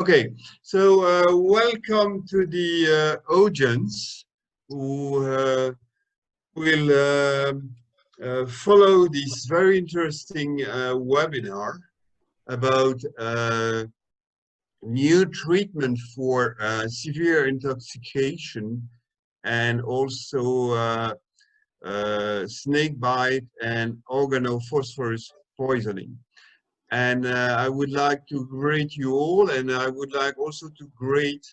Okay, so welcome to the audience who will follow this very interesting webinar about new treatment for severe intoxication and also snakebite and organophosphorus poisoning. And I would like to greet you all, and I would like also to greet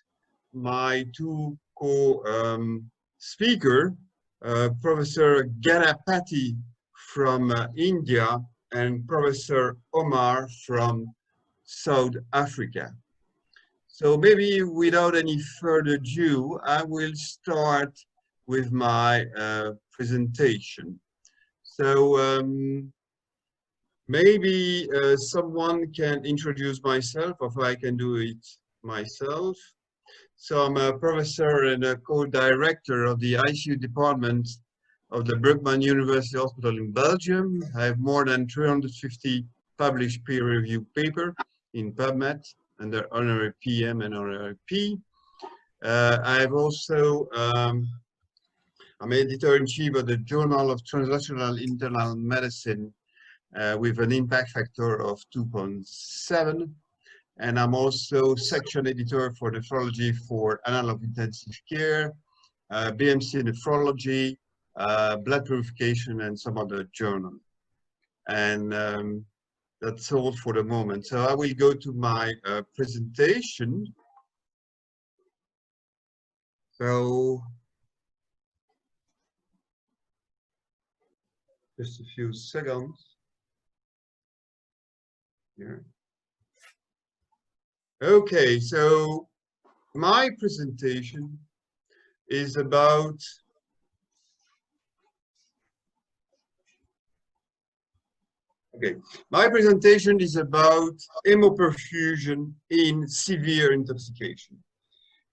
my two co-speaker, Professor Ganapathy from India and Professor Omar from South Africa. So maybe without any further ado, I will start with my presentation. So maybe someone can introduce myself, or if I can do it myself. So I'm a professor and a co-director of the ICU department of the Brugman University Hospital in Belgium. I have more than 350 published peer-reviewed papers in PubMed under honorary PM and honorary P. I've also, I'm editor-in-chief of the Journal of Translational Internal Medicine with an impact factor of 2.7. And I'm also section editor for nephrology for analog intensive care, BMC nephrology, blood purification, and some other journal. And that's all for the moment. So I will go to my presentation. So just a few seconds here. Okay, so my presentation is about hemoperfusion in severe intoxication.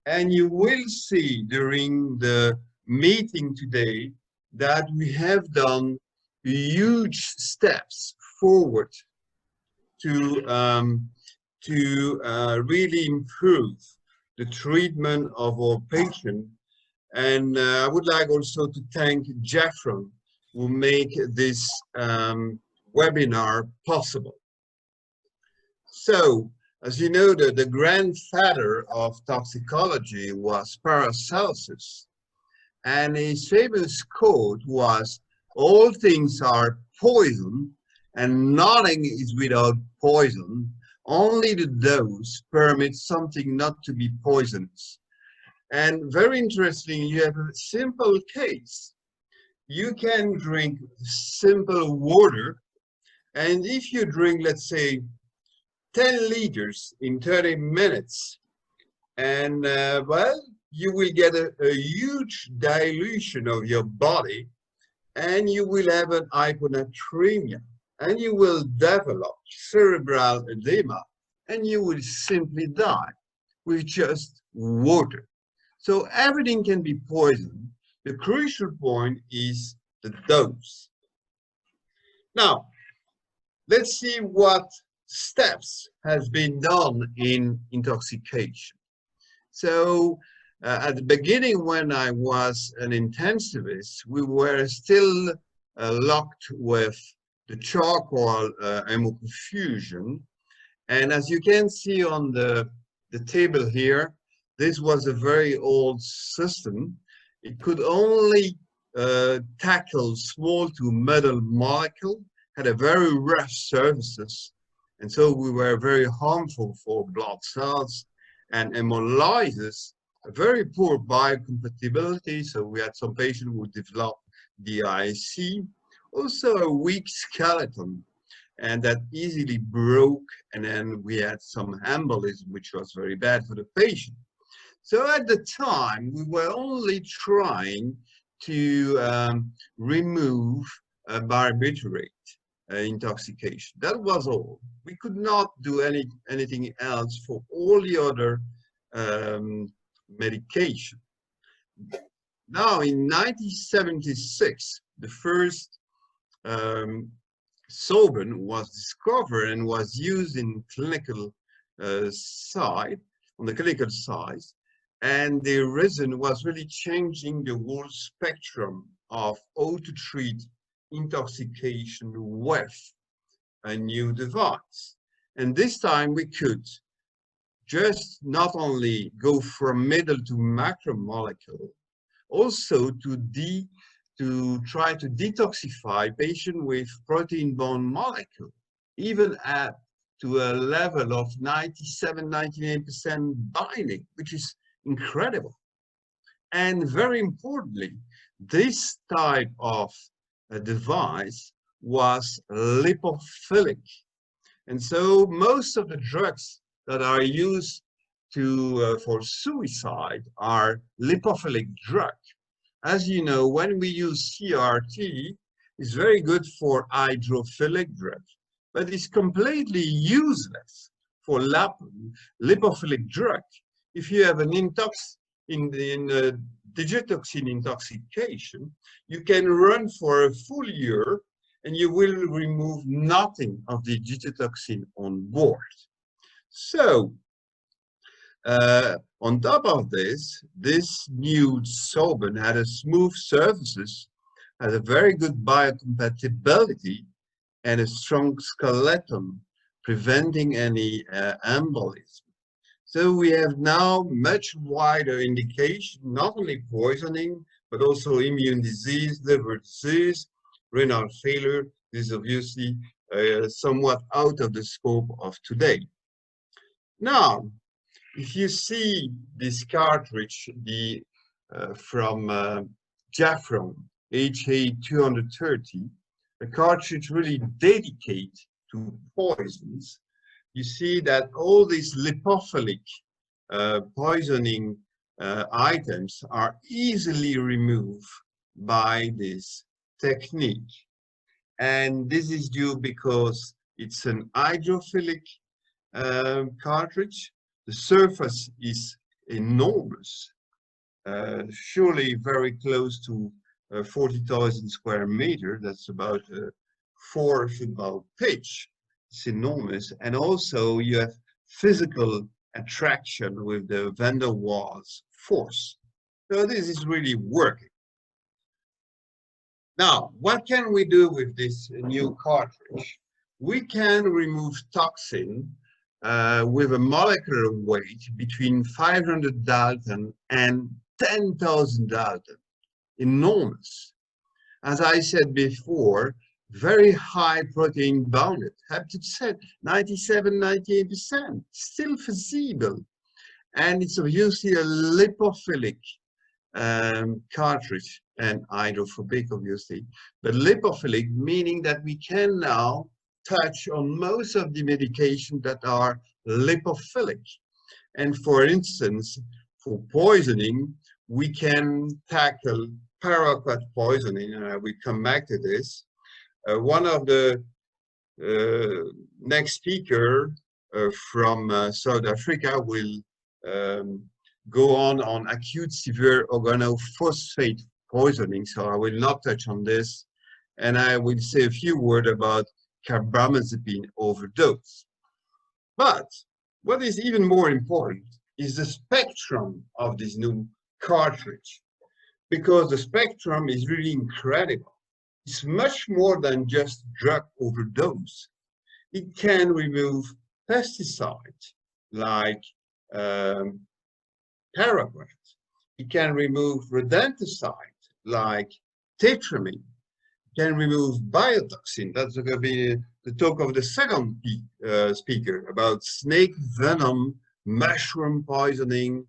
And you will see during the meeting today that we have done huge steps forward to really improve the treatment of our patient. And I would like also to thank Jeffrey, who make this webinar possible. So, as you know, the grandfather of toxicology was Paracelsus, and his famous quote was, "All things are poison, and nothing is without poison. Only the dose permits something not to be poisonous." And very interesting, you have a simple case. You can drink simple water, and if you drink, let's say, 10 liters in 30 minutes, and well, you will get a huge dilution of your body, and you will have an hyponatremia, and you will develop cerebral edema, and you will simply die with just water. So everything can be poisoned. The crucial point is the dose. Now, let's see what steps has been done in intoxication. So at the beginning, when I was an intensivist, we were still locked with the charcoal hemoperfusion. And as you can see on the table here, this was a very old system. It could only tackle small to middle molecule, had a very rough surfaces, and so we were very harmful for blood cells and hemolysis, a very poor biocompatibility, so we had some patients who developed DIC, also a weak skeleton, and that easily broke, and then we had some embolism, which was very bad for the patient. So at the time, we were only trying to remove barbiturate intoxication. That was all. We could not do anything else for all the other medication. Now, in 1976, the first solvent was discovered and was used in clinical side, on the clinical side, and the reason was really changing the whole spectrum of how to treat intoxication with a new device. And this time we could just not only go from middle to macromolecule, also to try to detoxify patient with protein-bound molecule, even at to a level of 97-98% binding, which is incredible. And very importantly, this type of device was lipophilic. And so most of the drugs that are used for suicide are lipophilic drugs. As you know, when we use CRT, it's very good for hydrophilic drugs, but it's completely useless for lipophilic drug. If you have an digitoxin intoxication, you can run for a full year and you will remove nothing of the digitoxin on board. So, on top of this new solvent had a smooth surfaces, had a very good biocompatibility, and a strong skeleton, preventing any embolism. So we have now much wider indication, not only poisoning, but also immune disease, liver disease, renal failure. This is obviously somewhat out of the scope of today. Now, if you see this cartridge, from Jafron HA230, a cartridge really dedicated to poisons, you see that all these lipophilic poisoning items are easily removed by this technique. And this is due because it's an hydrophilic cartridge. The surface is enormous, surely very close to 40,000 square meters. That's about 4 football pitch. It's enormous. And also you have physical attraction with the van der Waals force. So this is really working. Now, what can we do with this new cartridge? We can remove toxin with a molecular weight between 500 Dalton and 10,000 Dalton. Enormous. As I said before, very high protein bounded. Have to say 97-98%, still feasible. And it's obviously a lipophilic cartridge, and hydrophobic obviously, but lipophilic meaning that we can now touch on most of the medications that are lipophilic. And for instance, for poisoning, we can tackle paraquat poisoning, and we come back to this. One of the next speaker from South Africa will go on acute severe organophosphate poisoning, so I will not touch on this, and I will say a few words about carbamazepine overdose. But what is even more important is the spectrum of this new cartridge, because the spectrum is really incredible. It's much more than just drug overdose. It can remove pesticides like paraquat. It can remove rodenticide like tetramine. It can remove biotoxin. That's going to be the talk of the second speaker about snake venom, mushroom poisoning,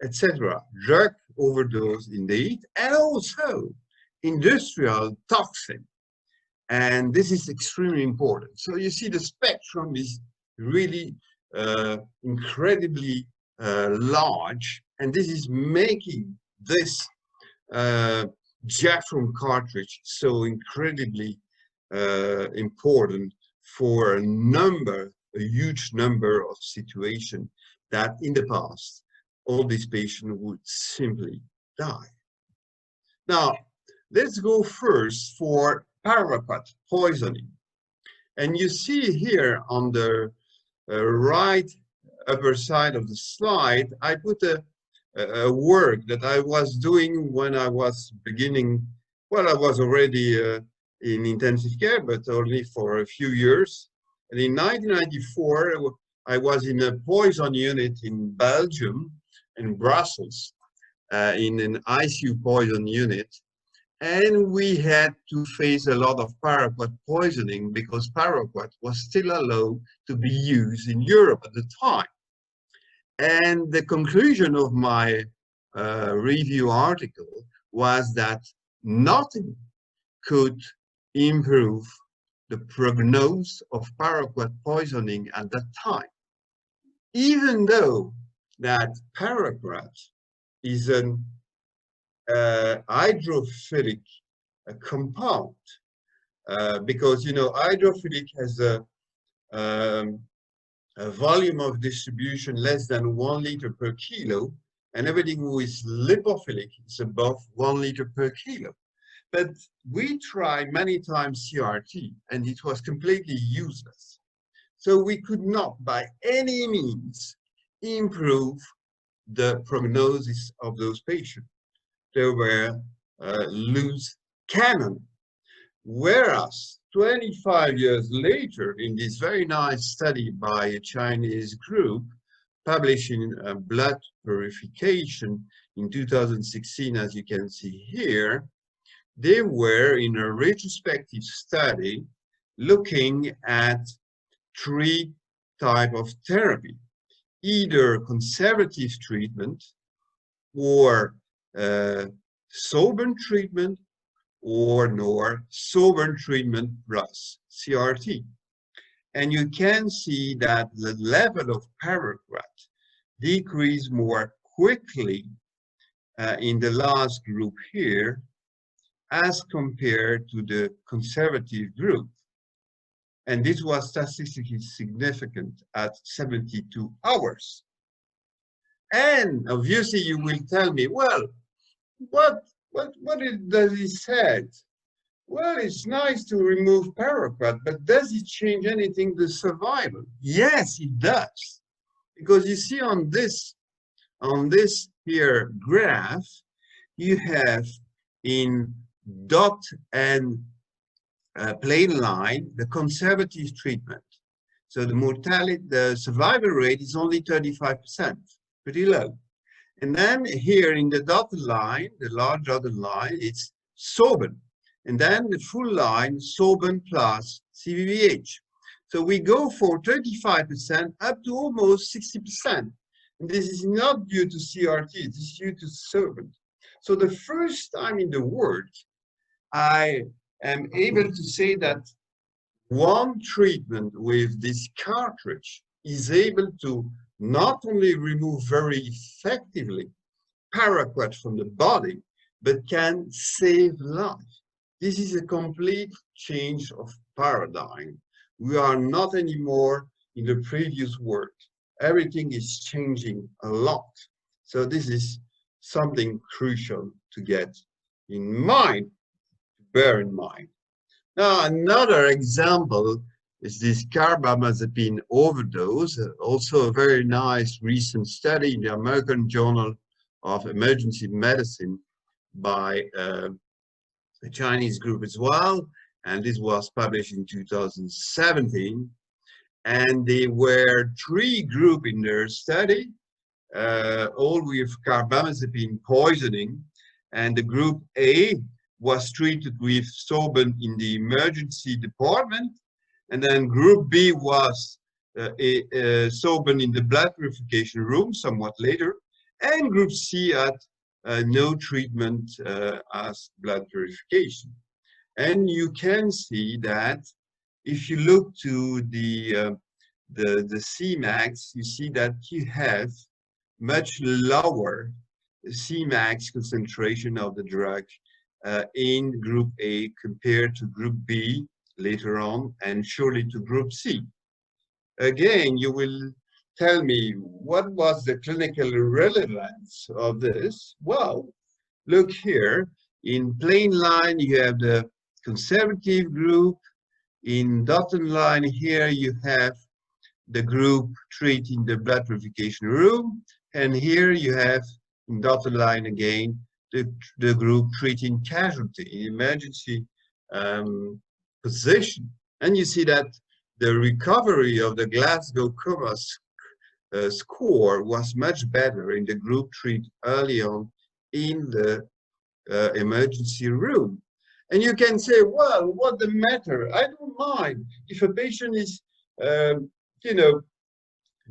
etc. Drug overdose indeed, and also industrial toxin. And this is extremely important. So you see the spectrum is really incredibly large, and this is making this Jafron cartridge so incredibly important for a huge number of situations that in the past all these patients would simply die. Now, let's go first for paraquat poisoning. And you see here on the right upper side of the slide, I put a work that I was doing when I was beginning. Well, I was already in intensive care, but only for a few years. And in 1994, I was in a poison unit in Belgium, in Brussels, in an ICU poison unit. And we had to face a lot of paraquat poisoning because paraquat was still allowed to be used in Europe at the time. And the conclusion of my review article was that nothing could improve the prognosis of paraquat poisoning at that time, even though that paraquat is an hydrophilic compound, because hydrophilic has a volume of distribution less than 1 liter per kilo, and everything who is lipophilic is above 1 liter per kilo. But we tried many times CRT, and it was completely useless. So we could not, by any means, improve the prognosis of those patients. They were loose cannon. Whereas 25 years later, in this very nice study by a Chinese group, published in Blood Purification in 2016, as you can see here, they were in a retrospective study looking at 3 types of therapy, either conservative treatment or sober treatment or sober treatment plus CRT. And you can see that the level of paraquat decreased more quickly in the last group here as compared to the conservative group. And this was statistically significant at 72 hours. And obviously you will tell me, well, what does he say? Well, it's nice to remove paraquat, but does it change anything the survival? Yes, it does. Because you see on this here graph, you have in dot and plain line the conservative treatment. So the mortality, the survival rate is only 35%, pretty low. And then here in the dotted line, the large dotted line, it's sober. And then the full line, sober plus CVVH. So we go for 35% up to almost 60%. And this is not due to CRT, it is due to sober. So the first time in the world, I am able to say that one treatment with this cartridge is able to not only remove very effectively paraquat from the body, but can save life. This is a complete change of paradigm. We are not anymore in the previous world. Everything is changing a lot. So this is something crucial to get in mind, bear in mind. Now, another example is this carbamazepine overdose, also a very nice recent study in the American Journal of Emergency Medicine by a Chinese group as well. And this was published in 2017. And there were 3 groups in their study, all with carbamazepine poisoning. And the group A was treated with Soben in the emergency department. And then group B was Soben in the blood purification room somewhat later. And group C had no treatment as blood purification. And you can see that if you look to the Cmax, you see that you have much lower Cmax concentration of the drug in group A compared to group B later on, and surely to group C. Again, you will tell me, what was the clinical relevance of this? Well, look here, in plain line you have the conservative group, in dotted line here you have the group treating the blood purification room, and here you have in dotted line again the group treating casualty in emergency position. And you see that the recovery of the Glasgow coma score was much better in the group treated early on in the emergency room. And you can say, well, what the matter? I don't mind if a patient is, you know,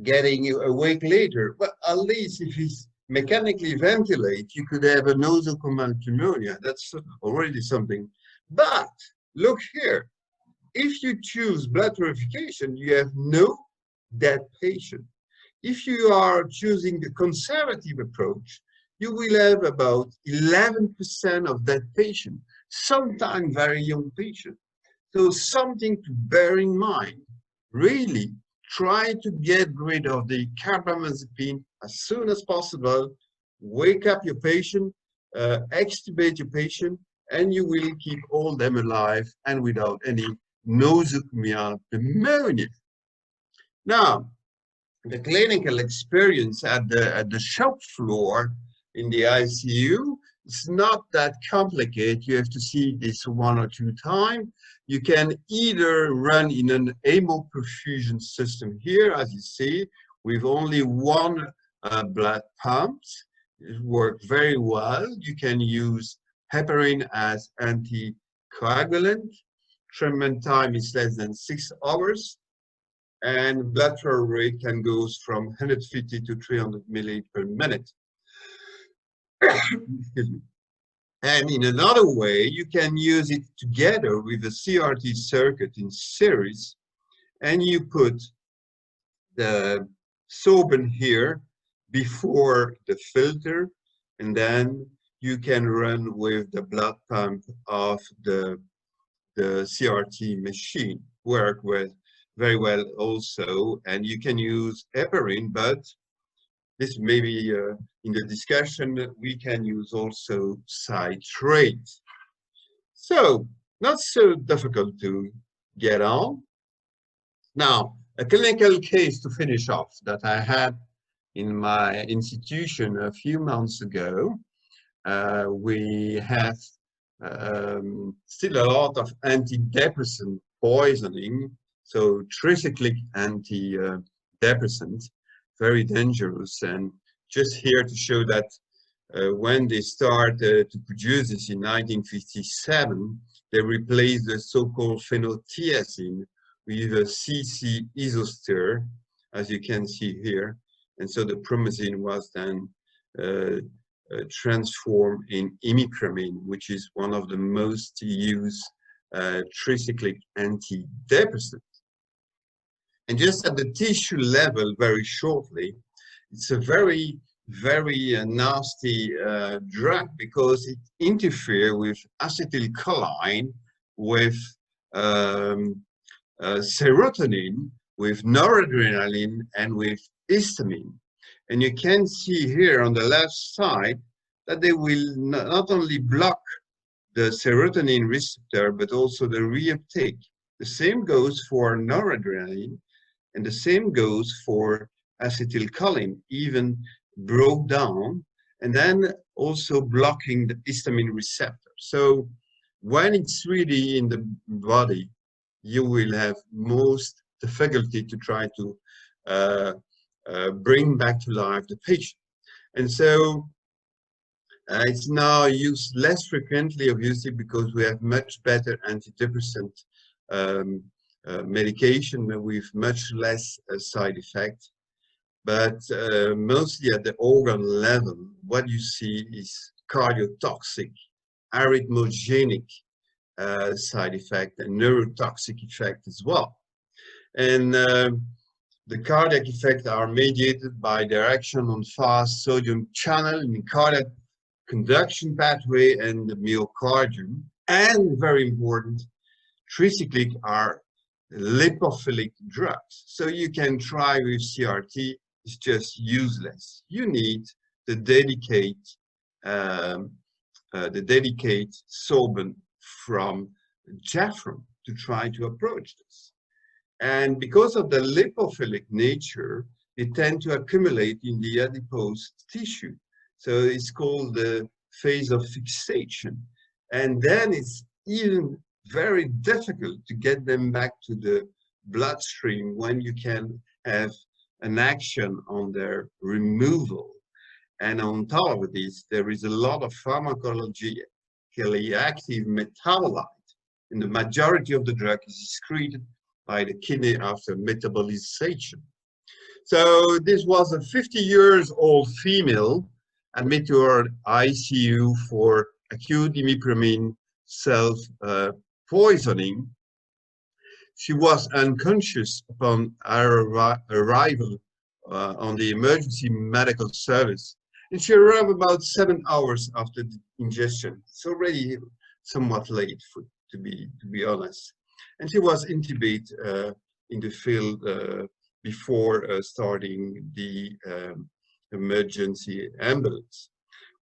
getting awake later. But at least if he's mechanically ventilated, you could have a nosocomial pneumonia. That's already something. But look here, if you choose blood purification, you have no dead patient. If you are choosing the conservative approach, you will have about 11% of that patient, sometimes very young patient. So something to bear in mind. Really try to get rid of the carbamazepine as soon as possible. Wake up your patient, extubate your patient, and you will keep all them alive and without any nosocomial pneumonia. Now, the clinical experience at the shop floor in the ICU is not that complicated. You have to see this 1 or 2 times. You can either run in an hemoperfusion system here, as you see, with only 1 blood pump. It works very well. You can use heparin as anticoagulant. Treatment time is less than 6 hours. And blood flow rate can go from 150 to 300 milliliters per minute. Excuse me. And in another way, you can use it together with a CRT circuit in series, and you put the sorbent here before the filter, and then you can run with the blood pump of the CRT machine. Work with very well also, and you can use heparin, but this may be in the discussion. We can use also citrate. So not so difficult to get on. Now, a clinical case to finish off that I had in my institution a few months ago. We have still a lot of antidepressant poisoning. So tricyclic antidepressants, very dangerous. And just here to show that when they started to produce this in 1957, they replaced the so-called phenothiazine with a CC isoster, as you can see here. And so the promazine was then transformed in imipramine, which is one of the most used tricyclic antidepressants. And just at the tissue level, very shortly, it's a very, very nasty drug because it interferes with acetylcholine, with serotonin, with noradrenaline, and with histamine. And you can see here on the left side that they will not only block the serotonin receptor, but also the reuptake. The same goes for noradrenaline, and the same goes for acetylcholine, even broke down, and then also blocking the histamine receptor. So when it's really in the body, you will have most difficulty to try to bring back to life the patient. And so it's now used less frequently, obviously, because we have much better antidepressant medication with much less side effect. But mostly at the organ level, what you see is cardiotoxic, arrhythmogenic side effect and neurotoxic effect as well. And the cardiac effects are mediated by their action on fast sodium channel in the cardiac conduction pathway and the myocardium. And very important, tricyclic are lipophilic drugs. So you can try with CRT, it's just useless. You need the dedicated sorbent from Jaffram to try to approach this. And because of the lipophilic nature, they tend to accumulate in the adipose tissue. So it's called the phase of fixation. And then it's even very difficult to get them back to the bloodstream when you can have an action on their removal. And on top of this, there is a lot of pharmacologically active metabolite, and the majority of the drug is excreted by the kidney after metabolization. So this was a 50-year-old female admitted to our ICU for acute imipramine self-poisoning. She was unconscious upon our arrival on the emergency medical service, and she arrived about 7 hours after the ingestion. It's already somewhat late, to be honest. And she was intubated in the field before starting the emergency ambulance.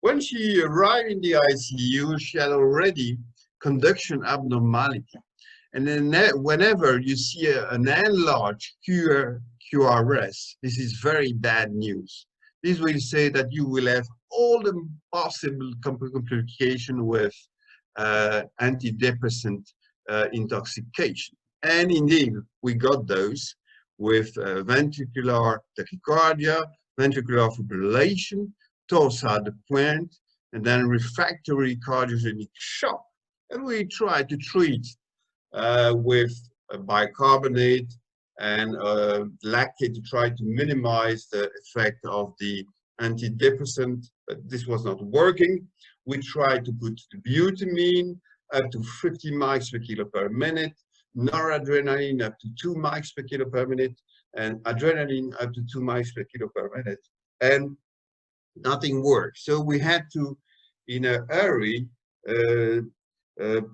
When she arrived in the ICU, she had already conduction abnormality. And then whenever you see an enlarged QRS, this is very bad news. This will say that you will have all the possible complications with antidepressant intoxication. And indeed, we got those with ventricular tachycardia, ventricular fibrillation, torsade de pointe, and then refractory cardiogenic shock. And we tried to treat with bicarbonate and lactate to try to minimize the effect of the antidepressant, but this was not working. We tried to put the butamine up to 50 mics per kilo per minute, noradrenaline up to 2 mics per kilo per minute, and adrenaline up to 2 mics per kilo per minute, and nothing worked. So we had to, in a hurry,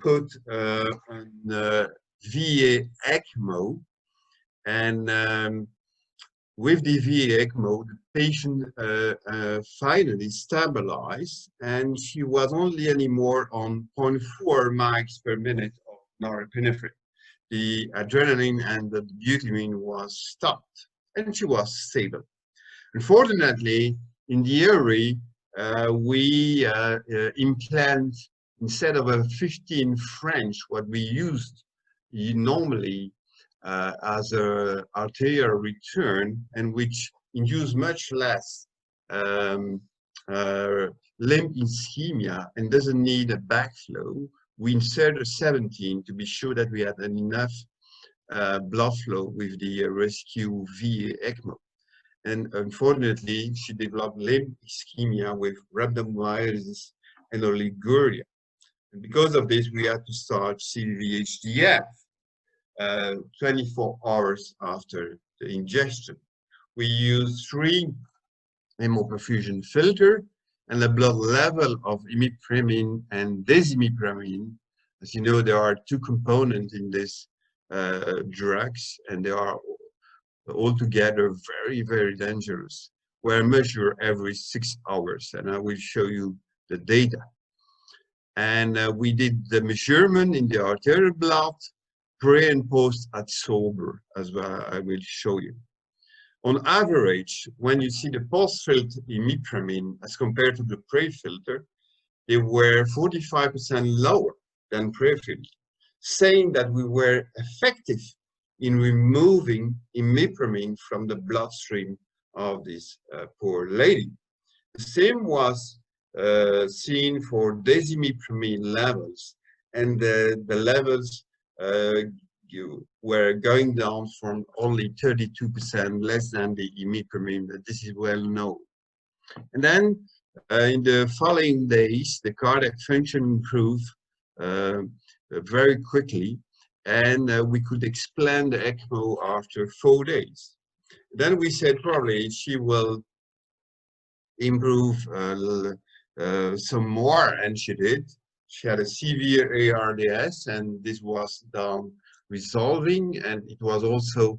put an VA ECMO, and with the VA ECMO, the patient finally stabilized, and she was only anymore on 0.4 mics per minute of norepinephrine. The adrenaline and the butamine was stopped, and she was stable. Unfortunately, in the hurry, we implant, instead of a 15 French, what we used normally as an arterial return, and which induce much less limb ischemia and doesn't need a backflow. We inserted 17 to be sure that we had enough blood flow with the rescue VA ECMO. And unfortunately, she developed limb ischemia with rhabdomyolysis and oliguria. And because of this, we had to start CVHDF 24 hours after the ingestion. We used 3 hemoperfusion filter and the blood level of imipramine and desimipramine. As you know, there are 2 components in this drugs, and they are altogether very, very dangerous. Were measured every 6 hours, and I will show you the data. And we did the measurement in the arterial blood, pre and post at sober, as well. I will show you. On average, when you see the post-filter imipramine as compared to the pre-filter, they were 45% lower than pre-filter, saying that we were effective in removing imipramine from the bloodstream of this poor lady. The same was seen for desimipramine levels, and the levels were going down from only 32% less than the imipramine. This is well known. And then in the following days, the cardiac function improved very quickly, and we could expand the ECMO after 4 days. Then we said probably she will improve some more, and she did. She had a severe ARDS, and this was down resolving, and it was also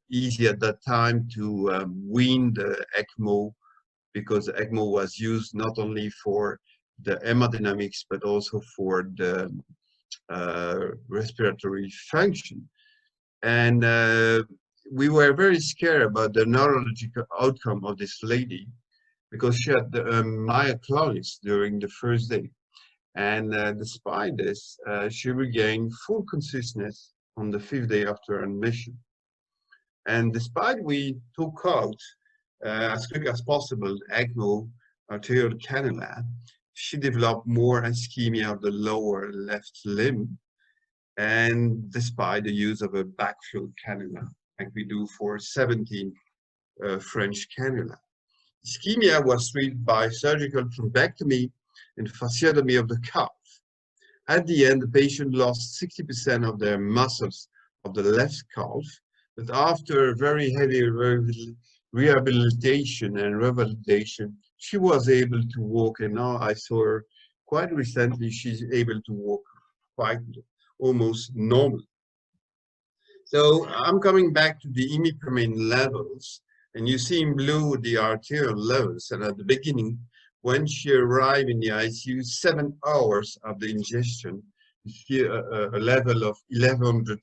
easy at that time to wean the ECMO, because the ECMO was used not only for the hemodynamics but also for the respiratory function. And we were very scared about the neurological outcome of this lady because she had myoclonus during the first day. And despite this, she regained full consciousness on the 5th day after admission. And despite we took out as quick as possible ECMO arterial cannula, she developed more ischemia of the lower left limb, and despite the use of a backflow cannula, like we do for 17 French cannula. Ischemia was treated by surgical thrombectomy and fasciotomy of the calf. At the end, the patient lost 60% of their muscles of the left calf, but after very heavy rehabilitation and revalidation, she was able to walk, and now I saw her quite recently, she's able to walk quite almost normal. So I'm coming back to the imipenem levels, and you see in blue the arterial levels, and at the beginning, when she arrived in the ICU, 7 hours of the ingestion, you see a level of 1100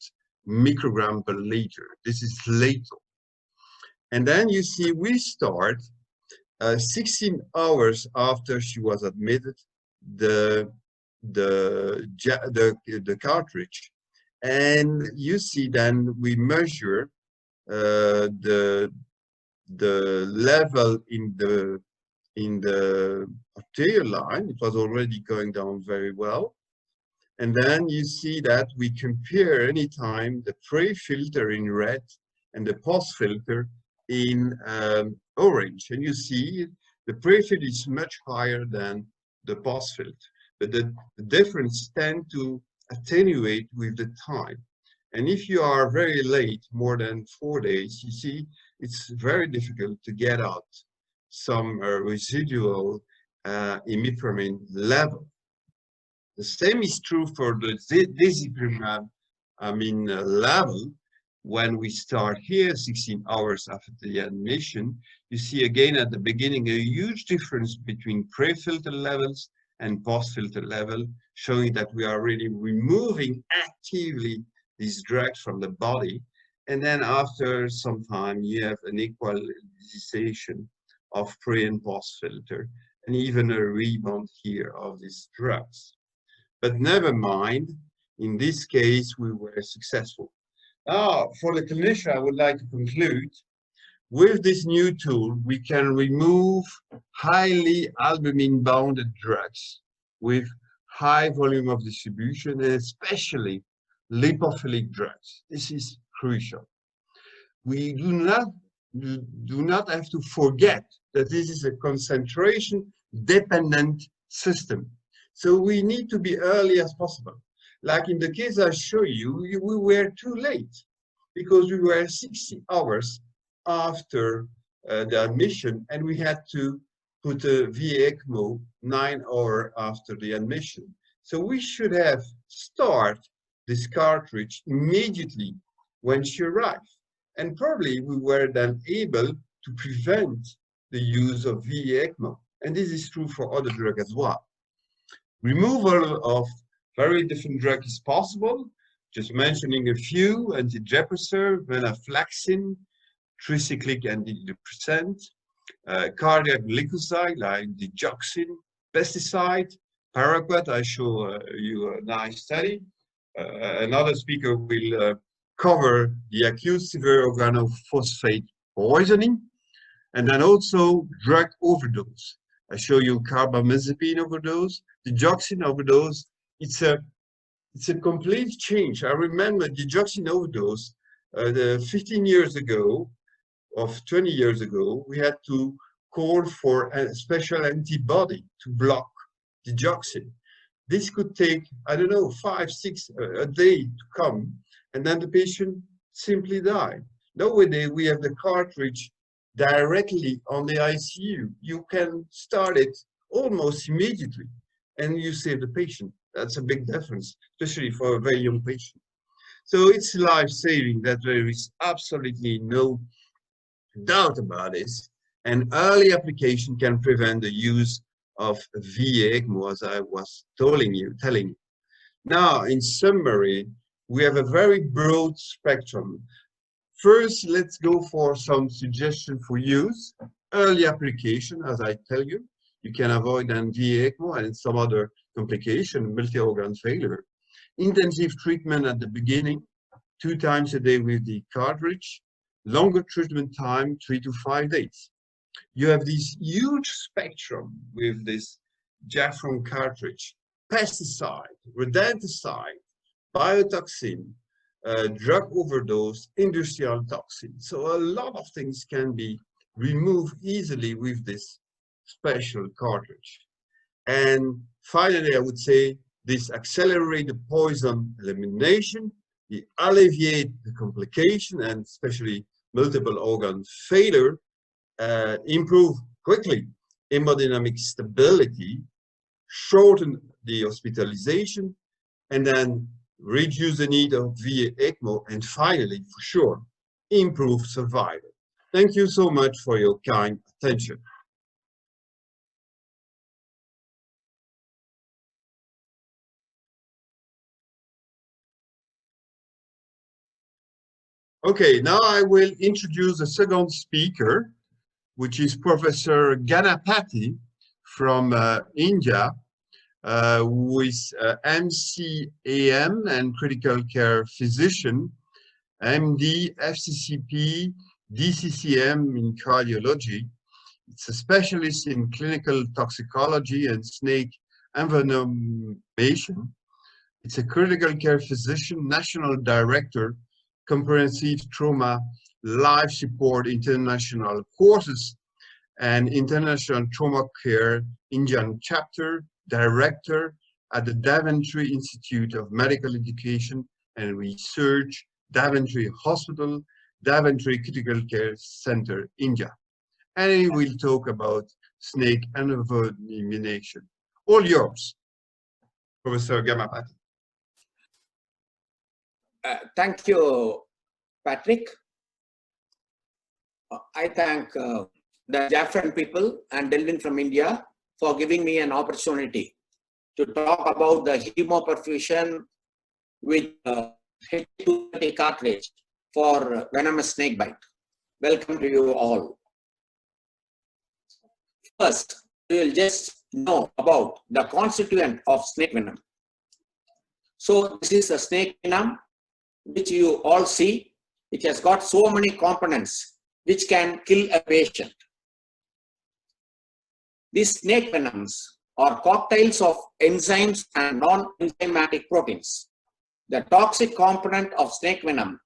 microgram per liter. This is lethal. And then you see we start 16 hours after she was admitted, the cartridge, and you see then we measure the level in the arterial line. It was already going down very well. And then you see that we compare anytime the pre-filter in red and the post-filter in orange. And you see the pre-filter is much higher than the post-filter. But the difference tend to attenuate with the time. And if you are very late, more than 4 days, you see it's very difficult to get out some residual imipenem level. The same is true for the disiprimab level. When we start here 16 hours after the admission, you see again at the beginning a huge difference between pre-filter levels and post-filter level, showing that we are really removing actively these drugs from the body. And then after some time, you have an equalization of pre and post-filter, and even a rebound here of these drugs. But never mind, in this case, we were successful. Now, for the clinician, I would like to conclude, with this new tool, we can remove highly albumin-bounded drugs with high volume of distribution, and especially lipophilic drugs. This is crucial. We do not have to forget that this is a concentration-dependent system. So we need to be early as possible. Like in the case I show you, we were too late because we were 60 hours after the admission, and we had to put a VA ECMO 9 hours after the admission. So we should have started this cartridge immediately when she arrived. And probably we were then able to prevent the use of VA ECMO. And this is true for other drugs as well. Removal of very different drugs is possible. Just mentioning a few: antidepressant, venlafaxine, tricyclic antidepressant, cardiac glycoside like digoxin, pesticide, paraquat. I show you a nice study. Another speaker will cover the acute severe organophosphate poisoning, and then also drug overdose. I show you carbamazepine overdose, digoxin overdose. It's a complete change. I remember digoxin overdose 15 years ago, or 20 years ago, we had to call for a special antibody to block digoxin. This could take, I don't know, 5, 6 a day to come, and then the patient simply died. Nowadays, we have the cartridge directly on the ICU. You can start it almost immediately, and you save the patient. That's a big difference, especially for a very young patient. So it's life-saving, that there is absolutely no doubt about this. And early application can prevent the use of VA ECMO, as I was telling you. Now, in summary, we have a very broad spectrum. First, let's go for some suggestion for use. Early application, as I tell you, you can avoid an VA ECMO and some other complication, multi-organ failure. Intensive treatment at the beginning, 2 times a day with the cartridge. Longer treatment time, 3 to 5 days. You have this huge spectrum with this Jafron cartridge. Pesticide, rodenticide, biotoxin, drug overdose, industrial toxin. So a lot of things can be removed easily with this special cartridge. And finally, I would say this accelerates the poison elimination, it alleviates the complication and especially multiple organ failure, improve quickly hemodynamic stability, shorten the hospitalization, and then reduce the need of VA ECMO, and finally, for sure, improve survival. Thank you so much for your kind attention. Okay, now I will introduce the second speaker, which is Professor Ganapathy from India, who is MCAM and critical care physician, MD, FCCP, DCCM in cardiology. It's a specialist in clinical toxicology and snake envenomation. It's a critical care physician, national director, comprehensive trauma life support international courses and international trauma care Indian chapter director at the Daventry Institute of Medical Education and Research, Daventry Hospital, Daventry Critical Care Center, India. And he will talk about snake envenomation. All yours, Professor Ganapathy. Thank you, Patrick. I thank the Jafran people and Delvin from India for giving me an opportunity to talk about the hemoperfusion with H230 cartridge for venomous snakebite. Welcome to you all. First, we will just know about the constituent of snake venom. So this is a snake venom, which you all see. It has got so many components which can kill a patient. These snake venoms are cocktails of enzymes and non-enzymatic proteins. The toxic component of snake venom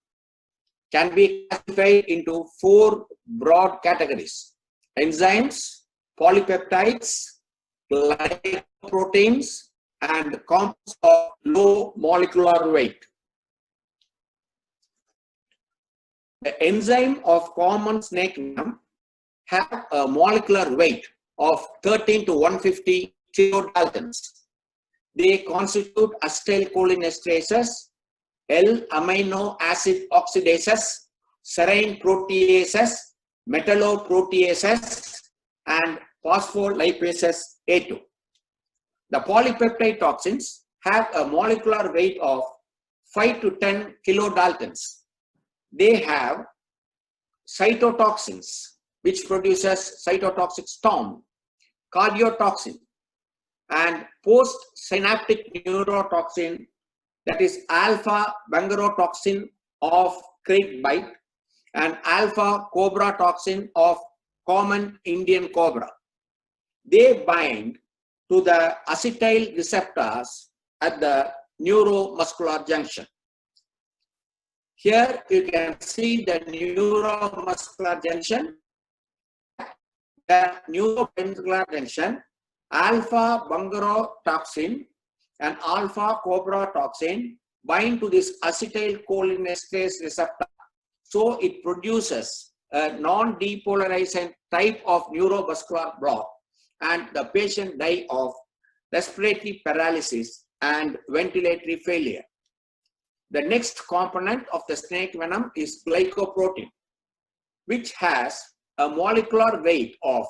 can be classified into 4 broad categories: enzymes, polypeptides, glycoproteins, and compounds of low molecular weight. The enzyme of common snake venom have a molecular weight of 13 to 150 kilodaltons. They constitute acetylcholinesterases, L-amino acid oxidases, serine proteases, metalloproteases, and phospholipases A2. The polypeptide toxins have a molecular weight of 5 to 10 kilodaltons. They have cytotoxins, which produces cytotoxic storm, cardiotoxin, and postsynaptic neurotoxin, that is alpha bungarotoxin of snakebite and alpha cobra toxin of common Indian cobra. They bind to the acetyl receptors at the neuromuscular junction. Here you can see the neuromuscular junction. The neuromuscular junction, alpha bungarotoxin and alpha cobra toxin bind to this acetylcholinesterase receptor. So it produces a non-depolarizing type of neuromuscular block, and the patient die of respiratory paralysis and ventilatory failure. The next component of the snake venom is glycoprotein, which has a molecular weight of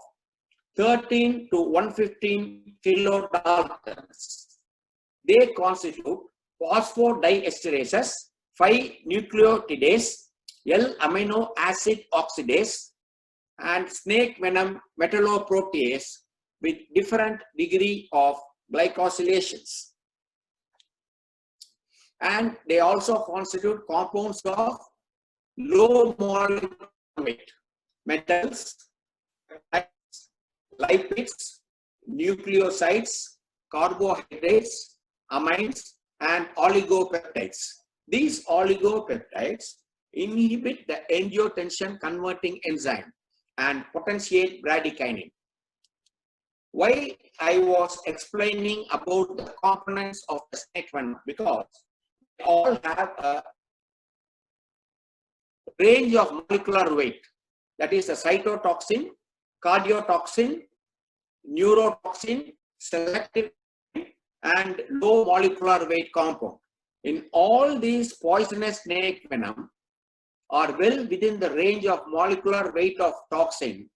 13 to 115 kilodaltons. They constitute phosphodiesterases, 5 nucleotidase, L-amino acid oxidase, and snake venom metalloprotease with different degree of glycosylations. And they also constitute compounds of low molecular weight metals, lipids, nucleosides, carbohydrates, amines, and oligopeptides. These oligopeptides inhibit the angiotensin converting enzyme and potentiate bradykinin. Why I was explaining about the components of the snake venom? Because they all have a range of molecular weight. That is the cytotoxin, cardiotoxin, neurotoxin, selective, and low molecular weight compound. In all these poisonous snake venom are well within the range of molecular weight of toxin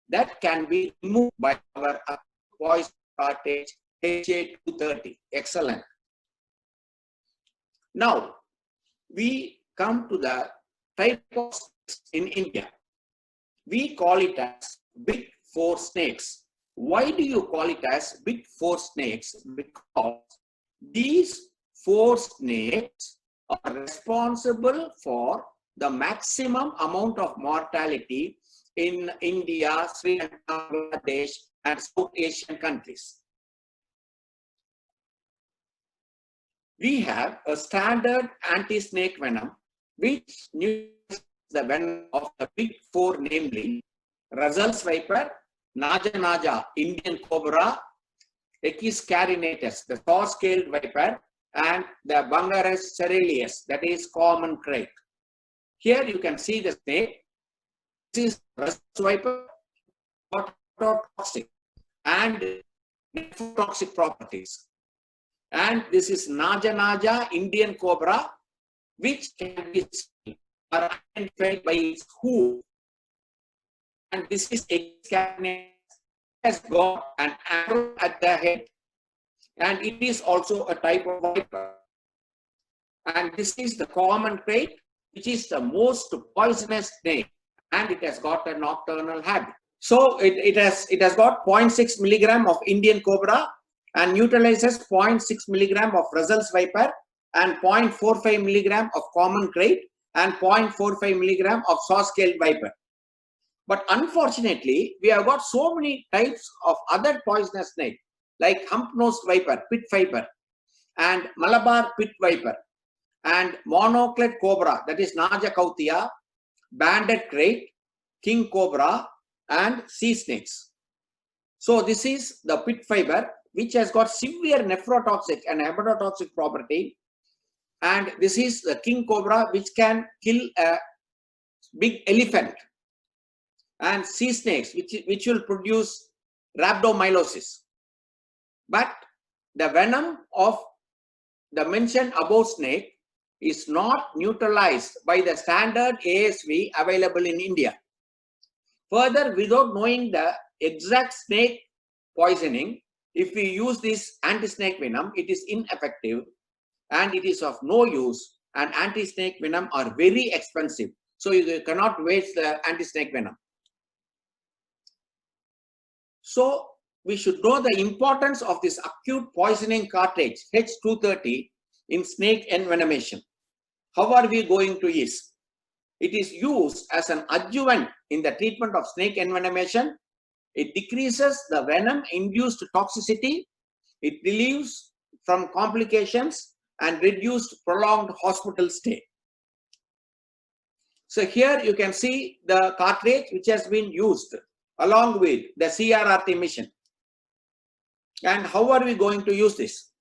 that can be removed by our poison cartridge HA230. Excellent. Now, we come to the type of snakes in India. We call it as big four snakes. Why do you call it as big four snakes? Because these four snakes are responsible for the maximum amount of mortality in India, Sri Lanka, Bangladesh, and South Asian countries. We have a standard anti-snake venom which neutralizes the venom of the big four, namely Russell's viper, Naja, Indian cobra, Echis carinatus, the saw-scaled viper, and the Bungarus cereus, that is common crate. Here you can see the snake. This is Russell's viper, toxic and toxic properties. And this is Naja, Indian cobra, which can be seen or identified by its hoof. And this is a has got an arrow at the head, and it is also a type of viper. And this is the common crate, which is the most poisonous snake, and it has got a nocturnal habit. So it has got 0.6 milligram of Indian cobra and neutralizes 0.6 milligram of Russell's viper and 0.45 milligram of common crate and 0.45 milligram of saw-scaled viper. But unfortunately, we have got so many types of other poisonous snake like hump-nosed viper, pit viper, and Malabar pit viper, and monocled cobra, that is Naja Kautia, banded crate, king cobra, and sea snakes. So this is the pit viper, which has got severe nephrotoxic and hepatotoxic property. And this is the king cobra, which can kill a big elephant, and sea snakes, which will produce rhabdomyolysis. But the venom of the mentioned above snake is not neutralized by the standard ASV available in India. Further, without knowing the exact snake poisoning, if we use this anti-snake venom, it is ineffective and it is of no use, and anti-snake venom are very expensive. So you cannot waste the anti-snake venom. So we should know the importance of this acute poisoning cartridge H230 in snake envenomation. How are we going to use? It is used as an adjuvant in the treatment of snake envenomation. It decreases the venom-induced toxicity. It relieves from complications and reduced prolonged hospital stay. So here you can see the cartridge which has been used along with the CRRT mission. And how are we going to use this?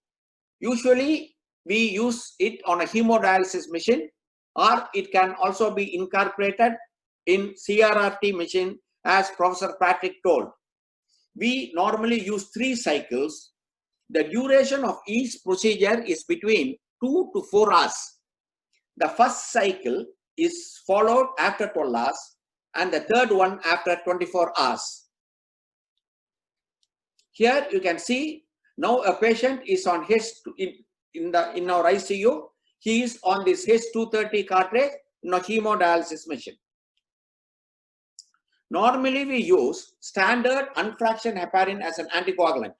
Usually we use it on a hemodialysis machine, or it can also be incorporated in CRRT machine, as Professor Patrick told. We normally use 3 cycles. The duration of each procedure is between 2 to 4 hours. The first cycle is followed after 12 hours, and the third one after 24 hours. Here you can see now a patient is on in our ICU. He is on this H230 cartridge in a hemodialysis machine. Normally, we use standard unfractioned heparin as an anticoagulant.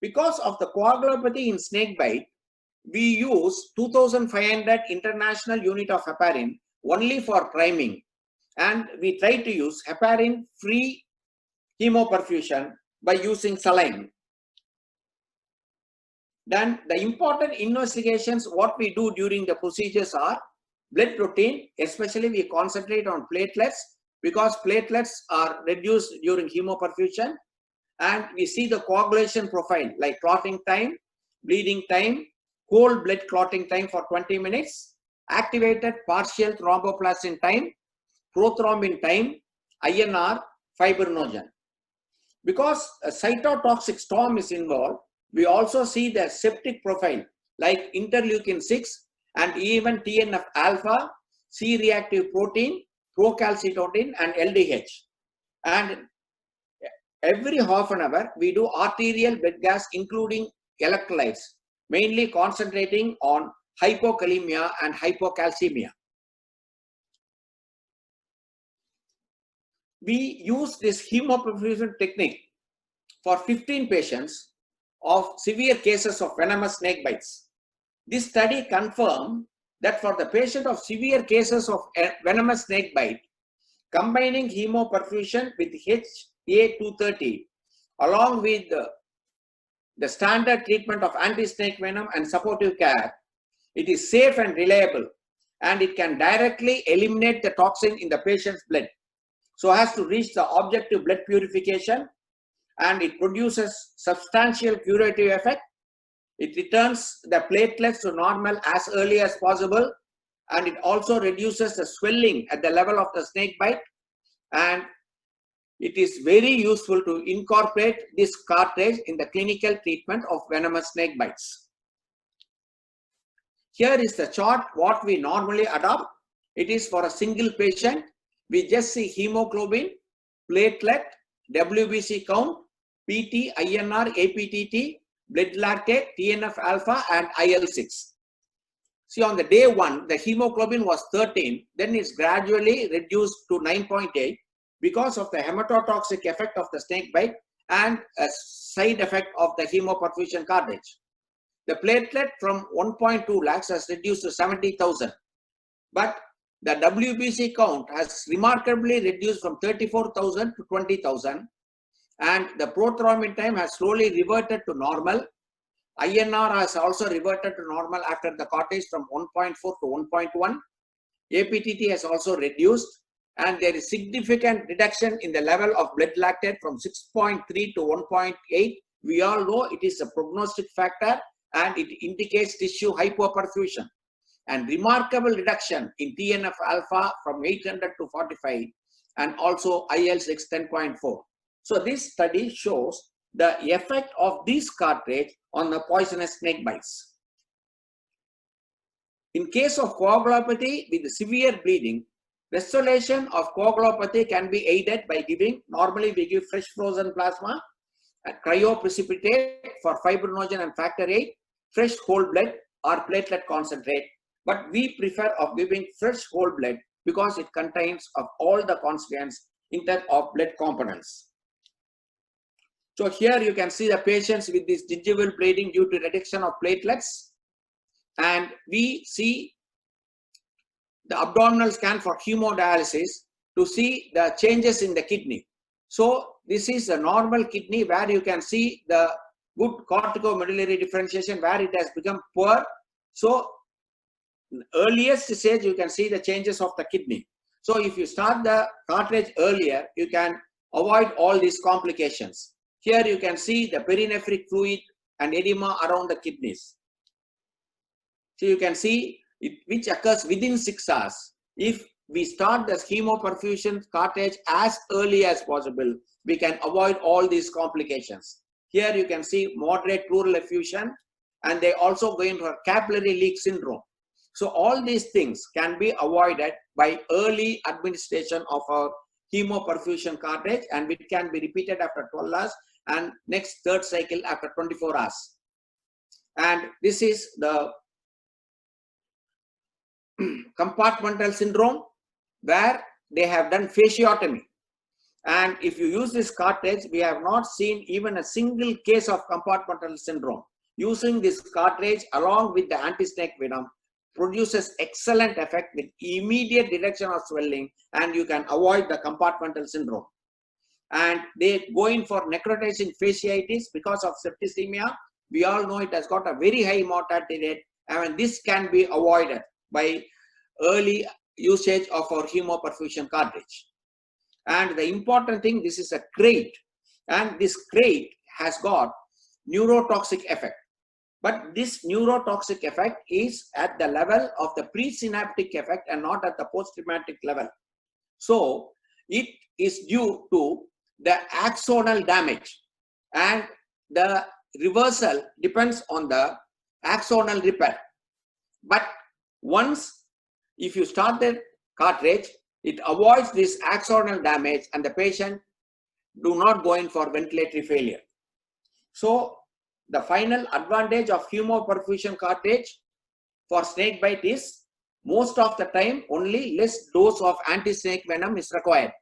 Because of the coagulopathy in snakebite, we use 2500 international unit of heparin only for priming, and we try to use heparin-free hemoperfusion by using saline. Then the important investigations what we do during the procedures are blood protein, especially we concentrate on platelets because platelets are reduced during hemoperfusion, and we see the coagulation profile like clotting time, bleeding time, whole blood clotting time for 20 minutes, activated partial thromboplastin time, prothrombin time, INR, fibrinogen. Because a cytotoxic storm is involved, we also see the septic profile like interleukin-6 and even TNF-alpha, C-reactive protein, procalcitonin and LDH. And every half an hour, we do arterial blood gas including electrolytes, mainly concentrating on hypokalemia and hypocalcemia. We use this hemoperfusion technique for 15 patients of severe cases of venomous snake bites. This study confirmed that for the patient of severe cases of venomous snake bite, combining hemoperfusion with HA230 along with the standard treatment of anti-snake venom and supportive care, it is safe and reliable, and it can directly eliminate the toxin in the patient's blood so as to reach the objective blood purification, and it produces substantial curative effect. It returns the platelets to normal as early as possible, and it also reduces the swelling at the level of the snake bite, and it is very useful to incorporate this cartridge in the clinical treatment of venomous snake bites. Here is the chart what we normally adopt. It is for a single patient. We just see hemoglobin, platelet, WBC count, PT, INR, APTT, blood lactate, TNF-alpha and IL-6. See, on the day 1, the hemoglobin was 13, then it's gradually reduced to 9.8 because of the hematotoxic effect of the snake bite and a side effect of the hemoperfusion cartridge. The platelet from 1.2 lakhs has reduced to 70,000, but the WBC count has remarkably reduced from 34,000 to 20,000, and the prothrombin time has slowly reverted to normal. INR has also reverted to normal after the cartridge from 1.4 to 1.1. APTT has also reduced, and there is significant reduction in the level of blood lactate from 6.3 to 1.8. We all know it is a prognostic factor and it indicates tissue hypoperfusion, and remarkable reduction in TNF-alpha from 800 to 45 and also IL-6 10.4. So this study shows the effect of this cartridge on the poisonous snake bites. In case of coagulopathy with severe bleeding, restoration of coagulopathy can be aided by giving, normally we give fresh frozen plasma, cryoprecipitate for fibrinogen and factor VIII, fresh whole blood or platelet concentrate, but we prefer of giving fresh whole blood because it contains of all the constituents instead of blood components. So here you can see the patients with this gingival bleeding due to reduction of platelets, and we see the abdominal scan for hemodialysis to see the changes in the kidney. So this is a normal kidney where you can see the good corticomedullary differentiation where it has become poor. So earliest stage you can see the changes of the kidney. So if you start the cartridge earlier, you can avoid all these complications. Here you can see the perinephric fluid and edema around the kidneys. So you can see it, which occurs within 6 hours. If we start the hemoperfusion cartridge as early as possible, we can avoid all these complications. Here you can see moderate pleural effusion, and they also go into a capillary leak syndrome. So all these things can be avoided by early administration of a hemoperfusion cartridge, and it can be repeated after 12 hours and next third cycle after 24 hours. And this is the compartmental syndrome, where they have done fasciotomy. And if you use this cartridge, we have not seen even a single case of compartmental syndrome. Using this cartridge along with the anti-snake venom produces excellent effect with immediate reduction of swelling, and you can avoid the compartmental syndrome. And they go in for necrotizing fasciitis because of septicemia. We all know it has got a very high mortality rate, and this can be avoided by early usage of our hemoperfusion cartridge. And the important thing, this is a crate, and this crate has got neurotoxic effect. But this neurotoxic effect is at the level of the presynaptic effect and not at the posttraumatic level. So it is due to the axonal damage, and the reversal depends on the axonal repair. But once, if you start the cartridge, it avoids this axonal damage, and the patient do not go in for ventilatory failure. So the final advantage of hemoperfusion cartridge for snake bite is, most of the time only less dose of anti-snake venom is required.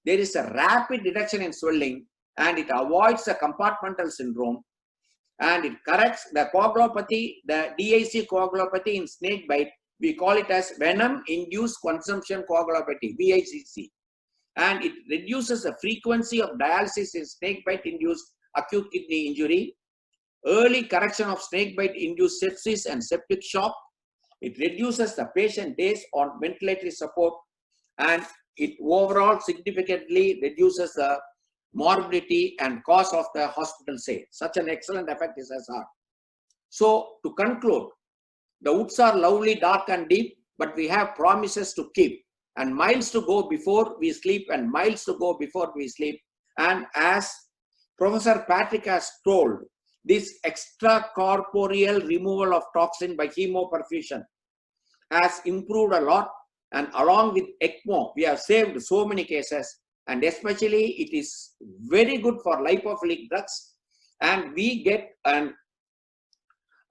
There is a rapid reduction in swelling, and it avoids the compartmental syndrome, and it corrects the coagulopathy, the DIC coagulopathy in snake bite. We call it as venom-induced consumption coagulopathy, VICC. And it reduces the frequency of dialysis in snake bite-induced acute kidney injury, early correction of snake bite-induced sepsis and septic shock. It reduces the patient days on ventilatory support, and it overall significantly reduces the morbidity and cost of the hospital stay. Such an excellent effect is SR. So to conclude, the woods are lovely, dark and deep, but we have promises to keep, and miles to go before we sleep, and miles to go before we sleep. And as Professor Patrick has told, this extracorporeal removal of toxin by hemoperfusion has improved a lot, and along with ECMO, we have saved so many cases, and especially it is very good for lipophilic drugs, and we get an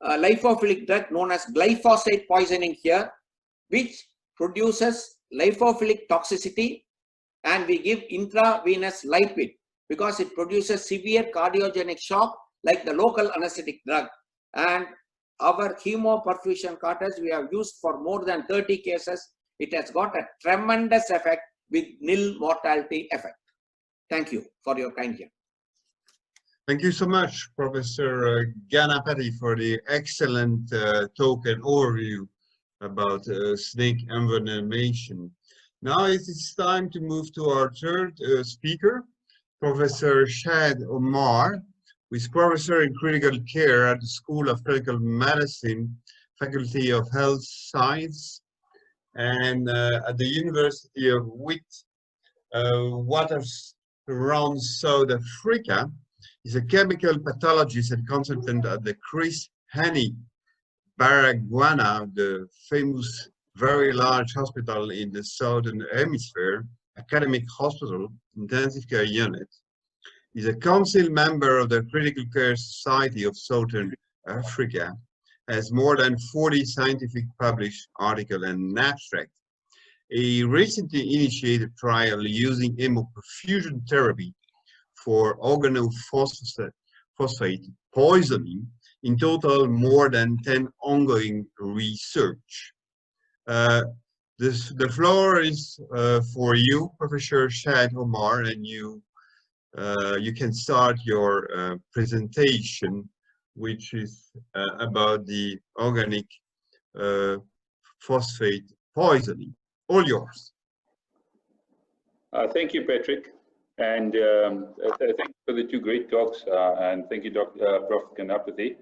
lipophilic drug known as glyphosate poisoning here, which produces lipophilic toxicity, and we give intravenous lipid because it produces severe cardiogenic shock like the local anesthetic drug. And our hemoperfusion cartridge we have used for more than 30 cases. It has got a tremendous effect with nil mortality effect. Thank you for your kind here. Thank you so much, Professor Ganapathy, for the excellent talk and overview about snake envenomation. Now it is time to move to our third speaker, Professor Shad Omar, who is Professor in Critical Care at the School of Clinical Medicine, Faculty of Health Science, and at the University of Witwatersrand, South Africa. He's a chemical pathologist and consultant at the Chris Hani Baragwana, the famous, very large hospital in the Southern Hemisphere, academic hospital, intensive care unit. He's a council member of the Critical Care Society of Southern Africa, has more than 40 scientific published articles and abstracts. He recently initiated a trial using hemoperfusion therapy for organophosphate poisoning. In total, more than 10 ongoing research. The floor is for you, Professor Shad Omar, and you can start your presentation, which is about the organic phosphate poisoning. All yours. Thank you, Patrick. And thank you for the two great talks, and thank you, Prof. Ganapathy.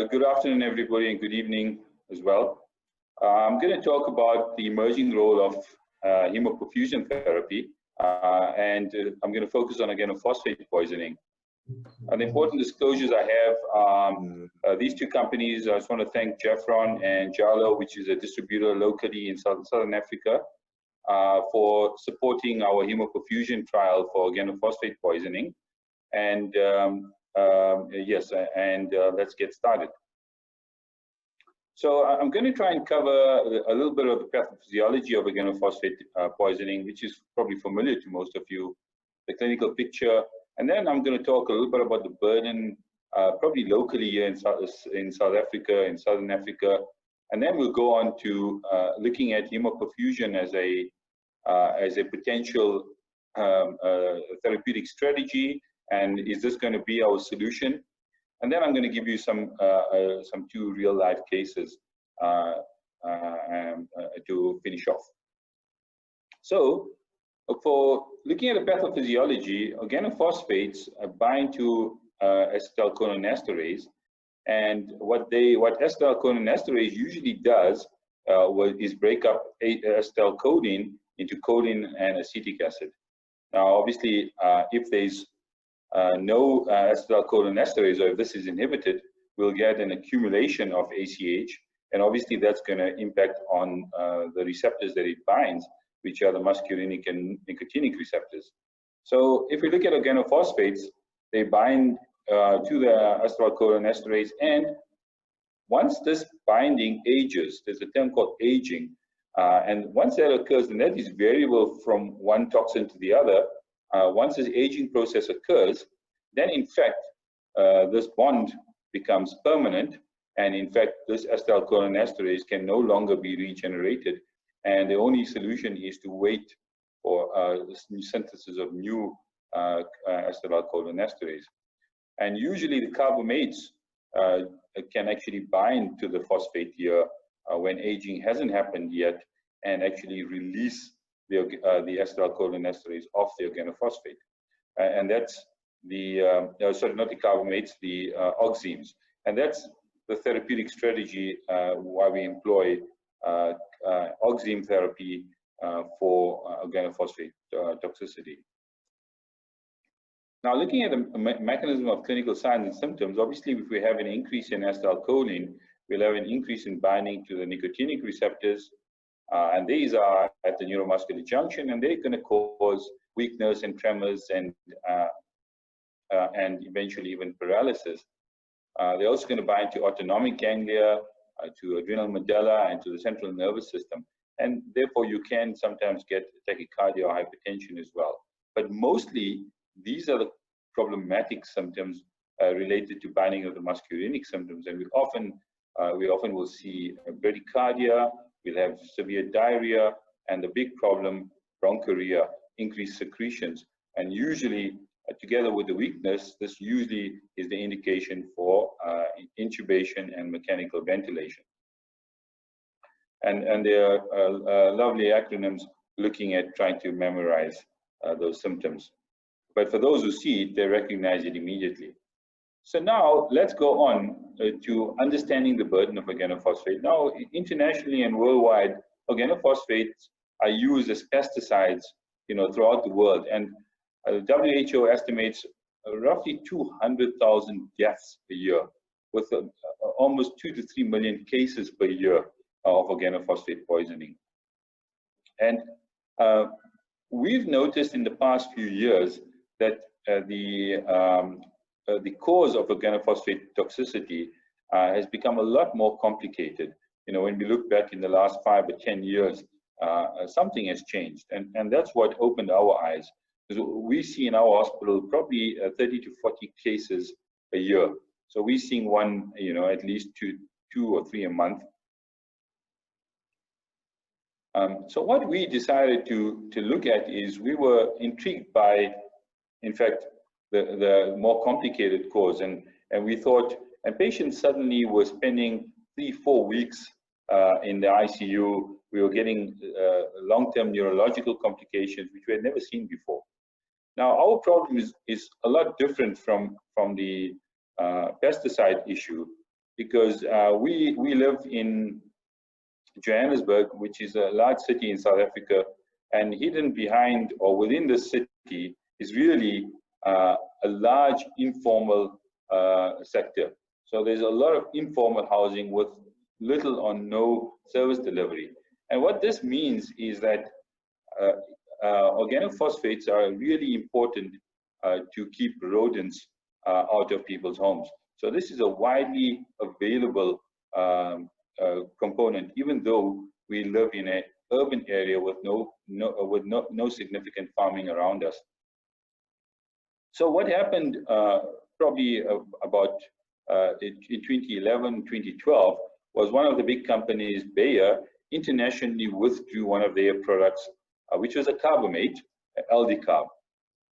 Good afternoon, everybody, and good evening as well. I'm going to talk about the emerging role of hemoperfusion therapy, and I'm going to focus on organophosphate poisoning. And the important disclosures I have, these two companies, I just want to thank Jeffron and Jalo, which is a distributor locally in Southern Africa, for supporting our hemoperfusion trial for organophosphate poisoning. And Yes, and let's get started. So I'm going to try and cover a little bit of the pathophysiology of organophosphate poisoning, which is probably familiar to most of you, the clinical picture, and then I'm going to talk a little bit about the burden, probably locally here in South Africa, in Southern Africa, and then we'll go on to looking at hemoperfusion as a potential therapeutic strategy, and is this going to be our solution? And then I'm going to give you some two real-life cases to finish off. So, for looking at the pathophysiology, organophosphates bind to acetylcholinesterase, and what acetylcholinesterase usually does is break up acetylcholine into choline and acetic acid. Now, obviously, if there's no acetylcholinesterase, or if this is inhibited, we'll get an accumulation of ACH, and obviously that's going to impact on the receptors that it binds, which are the muscarinic and nicotinic receptors. So if we look at organophosphates, they bind to the acetylcholinesterase, and once this binding ages, there's a term called aging, and once that occurs, and that is variable from one toxin to the other, once this aging process occurs, then in fact, this bond becomes permanent, and in fact, this acetylcholinesterase can no longer be regenerated, and the only solution is to wait for the synthesis of new acetylcholinesterase. And usually the carbamates can actually bind to the phosphate here when aging hasn't happened yet, and actually release the acetylcholinesterase off the organophosphate. And that's the, sorry, not the carbamates, the oximes. And that's the therapeutic strategy why we employ oxime therapy for organophosphate toxicity. Now, looking at the mechanism of clinical signs and symptoms, obviously, if we have an increase in acetylcholine, we'll have an increase in binding to the nicotinic receptors, and these are at the neuromuscular junction, and they're going to cause weakness and tremors and eventually even paralysis. They're also going to bind to autonomic ganglia, to adrenal medulla, and to the central nervous system. And therefore, you can sometimes get tachycardia or hypertension as well. But mostly, these are the problematic symptoms related to binding of the muscarinic symptoms. And we often will see bradycardia, we'll have severe diarrhea, and the big problem, bronchuria, increased secretions. And usually, together with the weakness, this usually is the indication for intubation and mechanical ventilation. And there are lovely acronyms looking at trying to memorize those symptoms. But for those who see it, they recognize it immediately. So now let's go on to understanding the burden of organophosphate. Now, internationally and worldwide, organophosphates are used as pesticides, throughout the world. And the WHO estimates roughly 200,000 deaths a year, with almost 2 to 3 million cases per year of organophosphate poisoning. And we've noticed in the past few years that the cause of organophosphate toxicity has become a lot more complicated. When we look back in the last 5 or 10 years, something has changed, and that's what opened our eyes. Because we see in our hospital probably 30 to 40 cases a year. So we're seeing one, at least two or three a month. So what we decided to look at is we were intrigued by, in fact, the more complicated cause, and we thought, and patients suddenly were spending 3-4 weeks in the ICU. We were getting long-term neurological complications, which we had never seen before. Now, our problem is a lot different from the pesticide issue, because we live in Johannesburg, which is a large city in South Africa, and hidden behind or within the city is really a large informal sector. So there's a lot of informal housing with little or no service delivery. And what this means is that organophosphates are really important to keep rodents out of people's homes. So this is a widely available component, even though we live in an urban area with no significant farming around us. So what happened probably about in 2011, 2012, was one of the big companies, Bayer, internationally withdrew one of their products, which was a carbamate, LD carb.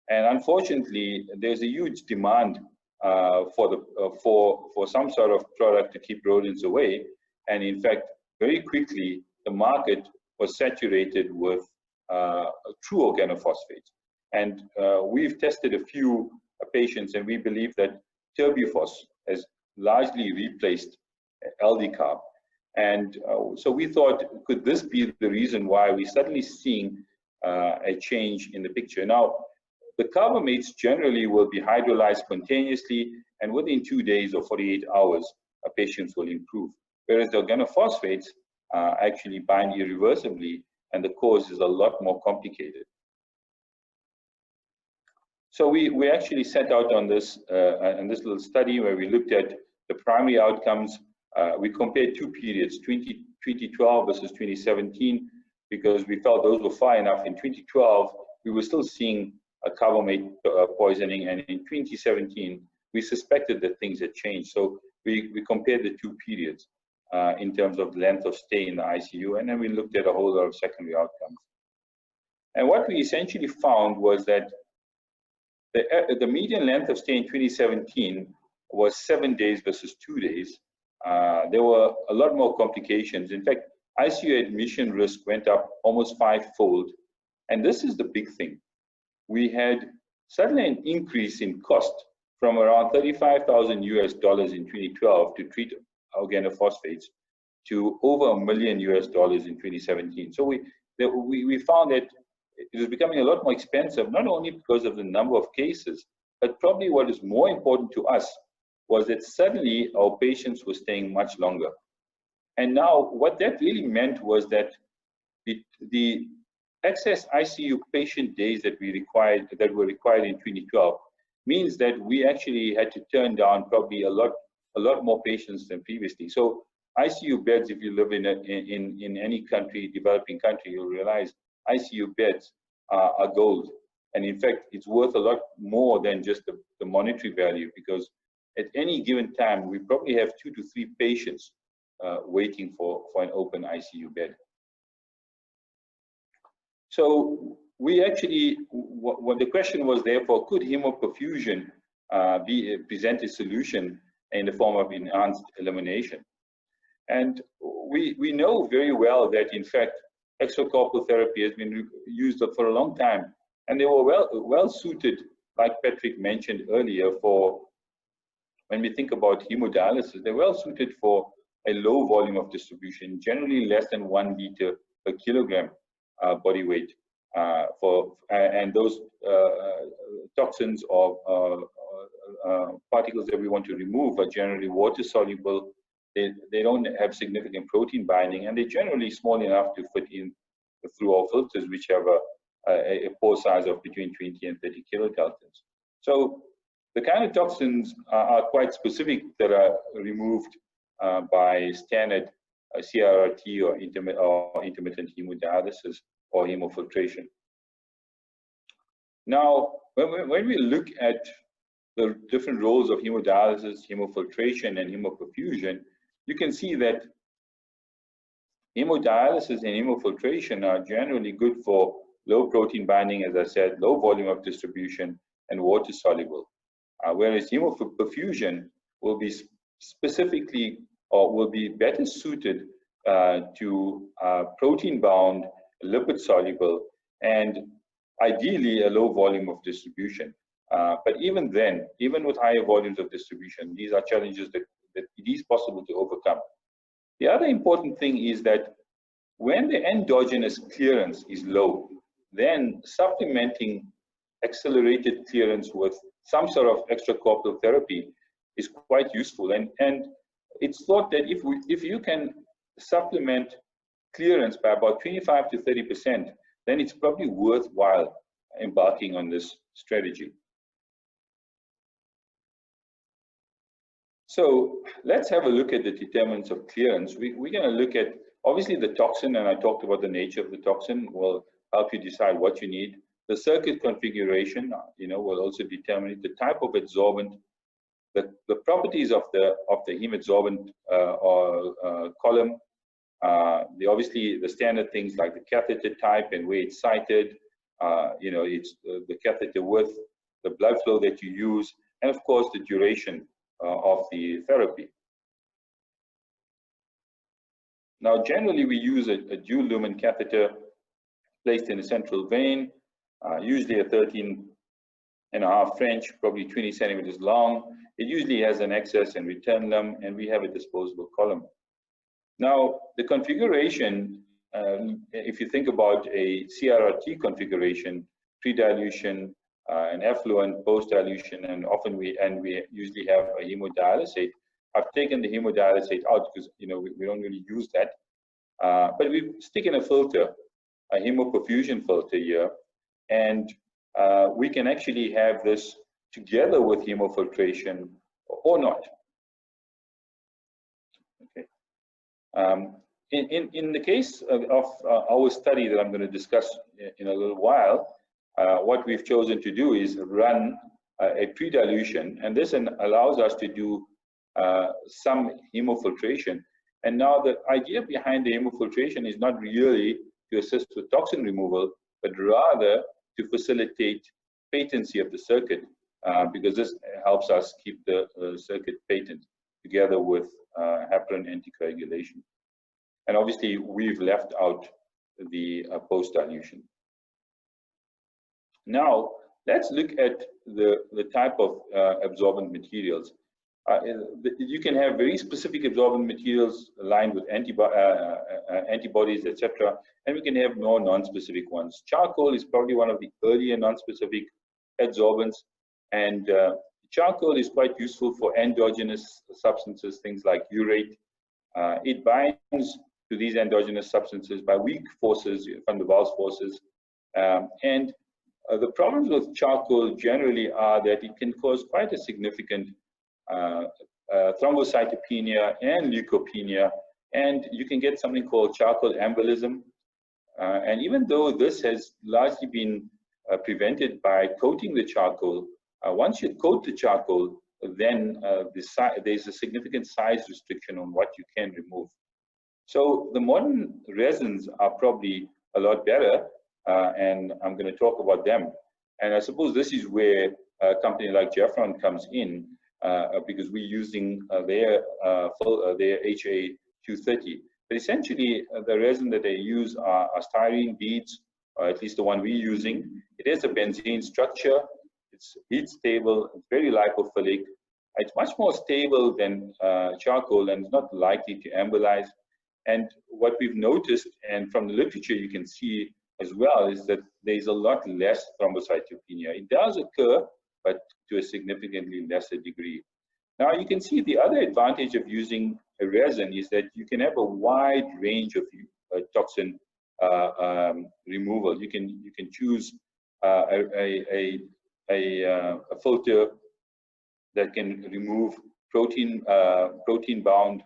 And unfortunately, there's a huge demand for some sort of product to keep rodents away. And in fact, very quickly, the market was saturated with true organophosphate. And we've tested a few patients, and we believe that Turbufos has largely replaced LD carb. And so we thought, could this be the reason why we're suddenly seeing a change in the picture? Now, the carbamates generally will be hydrolyzed spontaneously, and within 2 days or 48 hours, patients will improve. Whereas the organophosphates actually bind irreversibly, and the cause is a lot more complicated. So we actually set out on this little study where we looked at the primary outcomes. We compared 2 periods, 2012 versus 2017, because we felt those were far enough. In 2012, we were still seeing a carbamate poisoning, and in 2017, we suspected that things had changed. So we compared the 2 periods in terms of length of stay in the ICU, and then we looked at a whole lot of secondary outcomes. And what we essentially found was that the median length of stay in 2017 was 7 days versus 2 days. There were a lot more complications. In fact, ICU admission risk went up almost 5-fold. And this is the big thing. We had suddenly an increase in cost from around $35,000 US in 2012 to treat organophosphates to over $1 million US in 2017. So we found that it was becoming a lot more expensive, not only because of the number of cases, but probably what is more important to us was that suddenly our patients were staying much longer. And now what that really meant was that the excess ICU patient days that were required in 2012 means that we actually had to turn down probably a lot more patients than previously. So ICU beds, if you live in any country, developing country, you'll realize ICU beds are gold. And in fact, it's worth a lot more than just the monetary value, because at any given time, we probably have 2 to 3 patients waiting for an open ICU bed. So we actually, what the question was therefore, could hemoperfusion present a solution in the form of enhanced elimination? And we know very well that in fact, extracorporeal therapy has been used for a long time, and they were well suited, like Patrick mentioned earlier, for when we think about hemodialysis, they're well suited for a low volume of distribution, generally less than 1 liter per kilogram body weight. And those toxins or particles that we want to remove are generally water soluble. They don't have significant protein binding, and they're generally small enough to fit in through our filters, which have a pore size of between 20 and 30 kilodaltons. So the kind of toxins are quite specific that are removed by standard CRRT or intermittent hemodialysis or hemofiltration. Now, when we look at the different roles of hemodialysis, hemofiltration, and hemoperfusion, you can see that hemodialysis and hemofiltration are generally good for low protein binding, as I said, low volume of distribution, and water soluble. Whereas hemoperfusion will be specifically, or will be better suited to protein bound, lipid soluble, and ideally a low volume of distribution. But even then, even with higher volumes of distribution, these are challenges that it is possible to overcome. The other important thing is that when the endogenous clearance is low, then supplementing accelerated clearance with some sort of extracorporeal therapy is quite useful. And it's thought that if you can supplement clearance by about 25 to 30%, then it's probably worthwhile embarking on this strategy. So let's have a look at the determinants of clearance. We're going to look at, obviously, the toxin, and I talked about the nature of the toxin will help you decide what you need. The circuit configuration, will also determine it. The type of adsorbent, the properties of the hemoadsorbent column. Obviously the standard things like the catheter type and where it's sited. It's the catheter width, the blood flow that you use, and of course the duration of the therapy. Now, generally we use a dual lumen catheter placed in a central vein, usually a 13.5 French, probably 20 centimeters long. It usually has an access and return limb, and we have a disposable column. Now, the configuration, if you think about a CRRT configuration, pre-dilution, an effluent, post-dilution, and often we usually have a hemodialysate. I've taken the hemodialysate out because we don't really use that, but we stick in a filter, a hemoperfusion filter here, and we can actually have this together with hemofiltration or not. Okay. In the case of our study that I'm going to discuss in a little while, what we've chosen to do is run a pre-dilution, and this allows us to do some hemofiltration. And now the idea behind the hemofiltration is not really to assist with toxin removal, but rather to facilitate patency of the circuit, because this helps us keep the circuit patent together with heparin anticoagulation. And obviously, we've left out the post-dilution. Now, let's look at the type of absorbent materials. You can have very specific absorbent materials aligned with antibodies, etc., and we can have more non-specific ones. Charcoal is probably one of the earlier non-specific adsorbents, and charcoal is quite useful for endogenous substances, things like urate. It binds to these endogenous substances by weak forces, van der Waals forces, and the problems with charcoal generally are that it can cause quite a significant thrombocytopenia and leukopenia, and you can get something called charcoal embolism. And even though this has largely been prevented by coating the charcoal, once you coat the charcoal, then there's a significant size restriction on what you can remove. So the modern resins are probably a lot better, and I'm going to talk about them. And I suppose this is where a company like Jeffron comes in, because we're using their HA230. But essentially, the resin that they use are styrene beads, or at least the one we're using. It has a benzene structure. It's heat stable. It's very lipophilic. It's much more stable than charcoal, and it's not likely to embolize. And what we've noticed, and from the literature you can see as well, is that there's a lot less thrombocytopenia. It does occur, but to a significantly lesser degree. Now you can see the other advantage of using a resin is that you can have a wide range of toxin removal. You can choose a filter that can remove protein-bound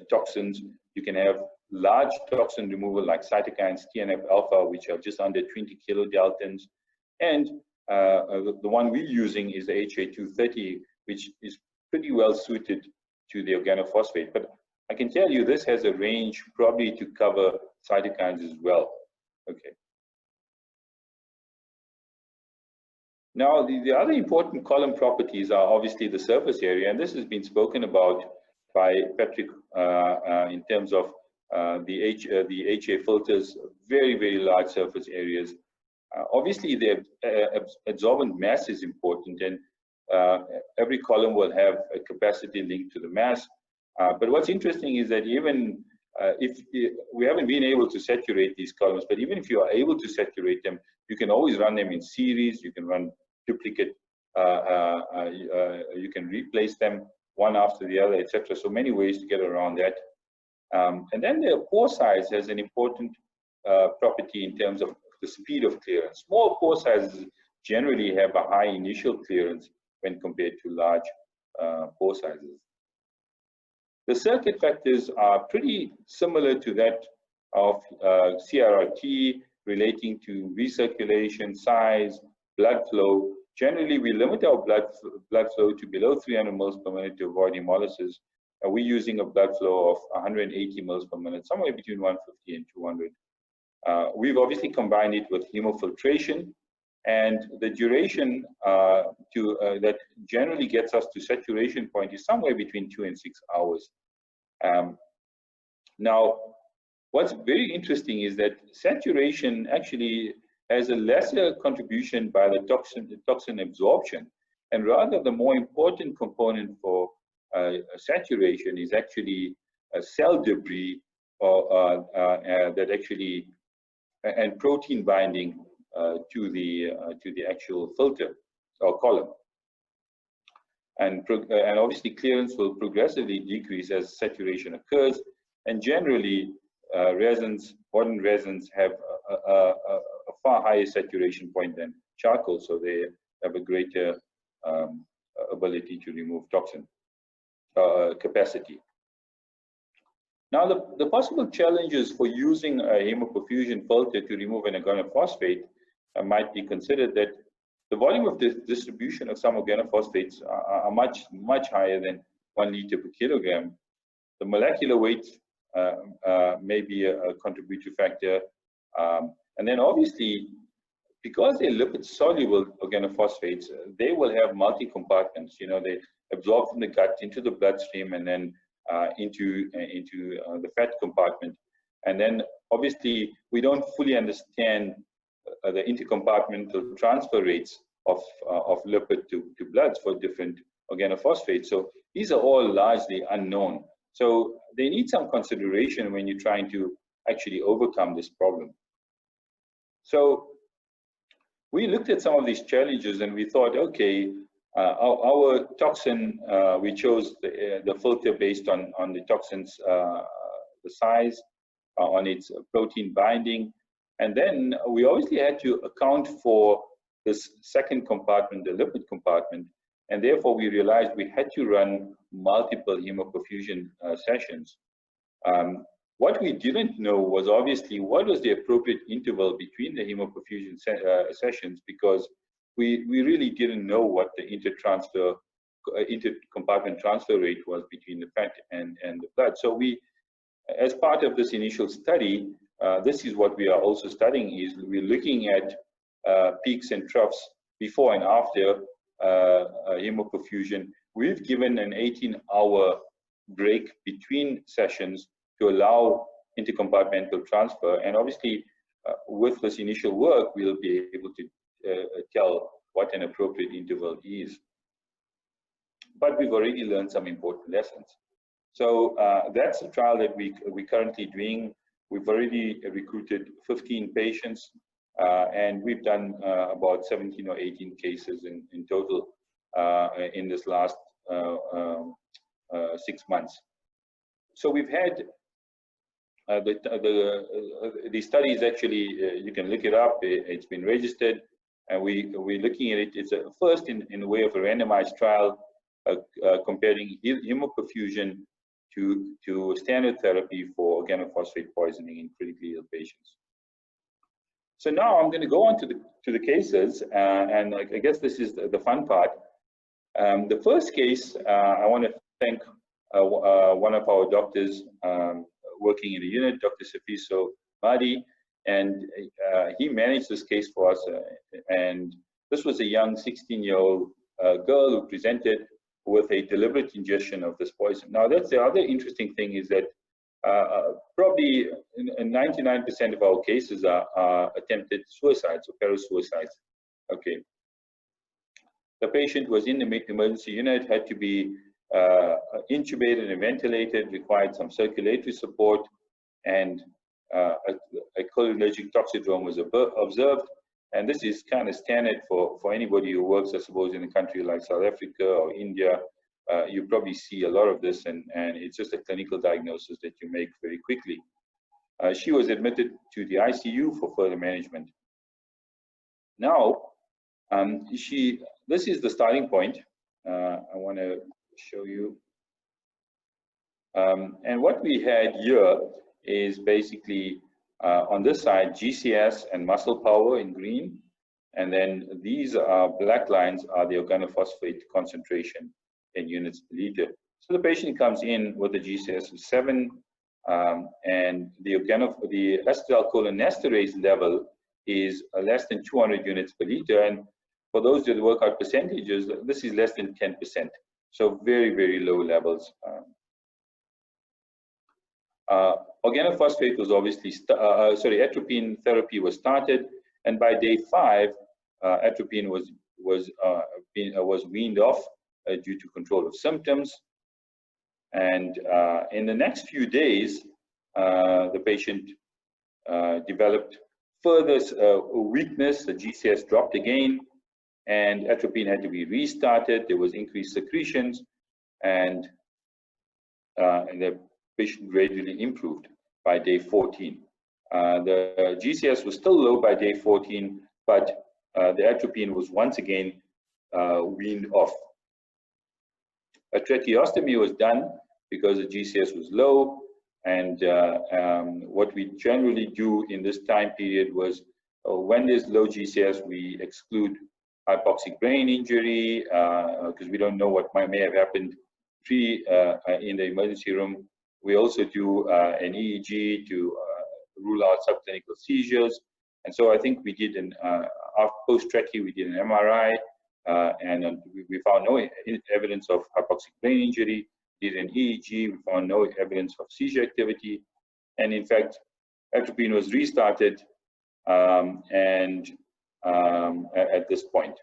toxins. You can have large toxin removal like cytokines, TNF-alpha, which are just under 20 kilodaltons. And the one we're using is the HA230, which is pretty well suited to the organophosphate. But I can tell you this has a range probably to cover cytokines as well. Okay. Now, the other important column properties are obviously the surface area, and this has been spoken about by Patrick in terms of the HA filters, very, very large surface areas. Obviously, the adsorbent mass is important, and every column will have a capacity linked to the mass. But what's interesting is that even if we haven't been able to saturate these columns, but even if you are able to saturate them, you can always run them in series. You can run duplicate. You can replace them one after the other, etc. So many ways to get around that. And then the pore size has an important property in terms of the speed of clearance. Small pore sizes generally have a high initial clearance, when compared to large pore sizes. The circuit factors are pretty similar to that of CRRT, relating to recirculation, size, blood flow. Generally, we limit our blood flow to below 300 mils per minute to avoid hemolysis. And we're using a blood flow of 180 mils per minute, somewhere between 150 and 200. We've obviously combined it with hemofiltration, and the duration that generally gets us to saturation point is somewhere between 2 and 6 hours. Now, what's very interesting is that saturation actually has a lesser contribution by the toxin absorption, and rather the more important component for saturation is actually cell debris that actually and protein binding to the actual filter or column, and obviously clearance will progressively decrease as saturation occurs, and generally modern resins have a far higher saturation point than charcoal, so they have a greater ability to remove toxin capacity. Now, the possible challenges for using a hemoperfusion filter to remove an organophosphate might be considered that the volume of the distribution of some organophosphates are much higher than 1 liter per kilogram. The molecular weight may be a contributory factor. And then obviously, because they're lipid-soluble organophosphates, they will have multi-compartments. You know, they absorb from the gut into the bloodstream and then into the fat compartment. And then obviously, we don't fully understand the intercompartmental transfer rates of lipid to blood for different organophosphates. So these are all largely unknown. So they need some consideration when you're trying to actually overcome this problem. So we looked at some of these challenges and we thought, okay, our toxin, we chose the filter based on the toxin's the size, on its protein binding, and then we obviously had to account for this second compartment, the lipid compartment, and therefore we realized we had to run multiple hemoperfusion sessions. What we didn't know was obviously what was the appropriate interval between the hemoperfusion sessions, because we really didn't know what the intercompartment transfer rate was between the fat and the blood. So we, as part of this initial study, this is what we are also studying, is we're looking at peaks and troughs before and after hemoperfusion. We've given an 18-hour break between sessions to allow intercompartmental transfer, and obviously with this initial work we'll be able to tell what an appropriate interval is. But we've already learned some important lessons. So that's a trial that we're currently doing. We've already recruited 15 patients, and we've done about 17 or 18 cases in total in this last 6 months. So we've had the study is actually, you can look it up, it's been registered, and we're looking at it. It's a first in the way of a randomized trial comparing hemoperfusion to standard therapy for organophosphate poisoning in critically ill patients. So now I'm going to go on to the cases, and I guess this is the fun part. The first case, I want to thank one of our doctors working in the unit, Dr. Safiso Mahdi, and he managed this case for us. And this was a young 16-year-old girl who presented with a deliberate ingestion of this poison. Now, that's the other interesting thing, is that probably 99% of our cases are attempted suicides or parasuicides. Okay. The patient was in the emergency unit, had to be intubated and ventilated, required some circulatory support, and a cholinergic toxidrome was observed. And this is kind of standard for anybody who works, I suppose, in a country like South Africa or India. You probably see a lot of this, and it's just a clinical diagnosis that you make very quickly. She was admitted to the ICU for further management. Now, this is the starting point. I want to show you. And what we had here is basically on this side, GCS and muscle power in green. And then these black lines are the organophosphate concentration in units per liter. So the patient comes in with a GCS of 7, and the acetylcholinesterase level is less than 200 units per liter. And for those that work out percentages, this is less than 10%. So very, very low levels. Organophosphate was obviously, atropine therapy was started, and by day 5, atropine was weaned off due to control of symptoms. And in the next few days, the patient developed further weakness. The GCS dropped again, and atropine had to be restarted. There was increased secretions, and the patient gradually improved by day 14. The GCS was still low by day 14, but the atropine was once again weaned off. A tracheostomy was done because the GCS was low, and what we generally do in this time period was when there's low GCS, we exclude hypoxic brain injury because we don't know what may have happened in the emergency room. We also do an EEG to rule out subclinical seizures. And so I think we did post-trachea, we did an MRI, and we found no evidence of hypoxic brain injury. Did an EEG, we found no evidence of seizure activity. And in fact, atropine was restarted at this point.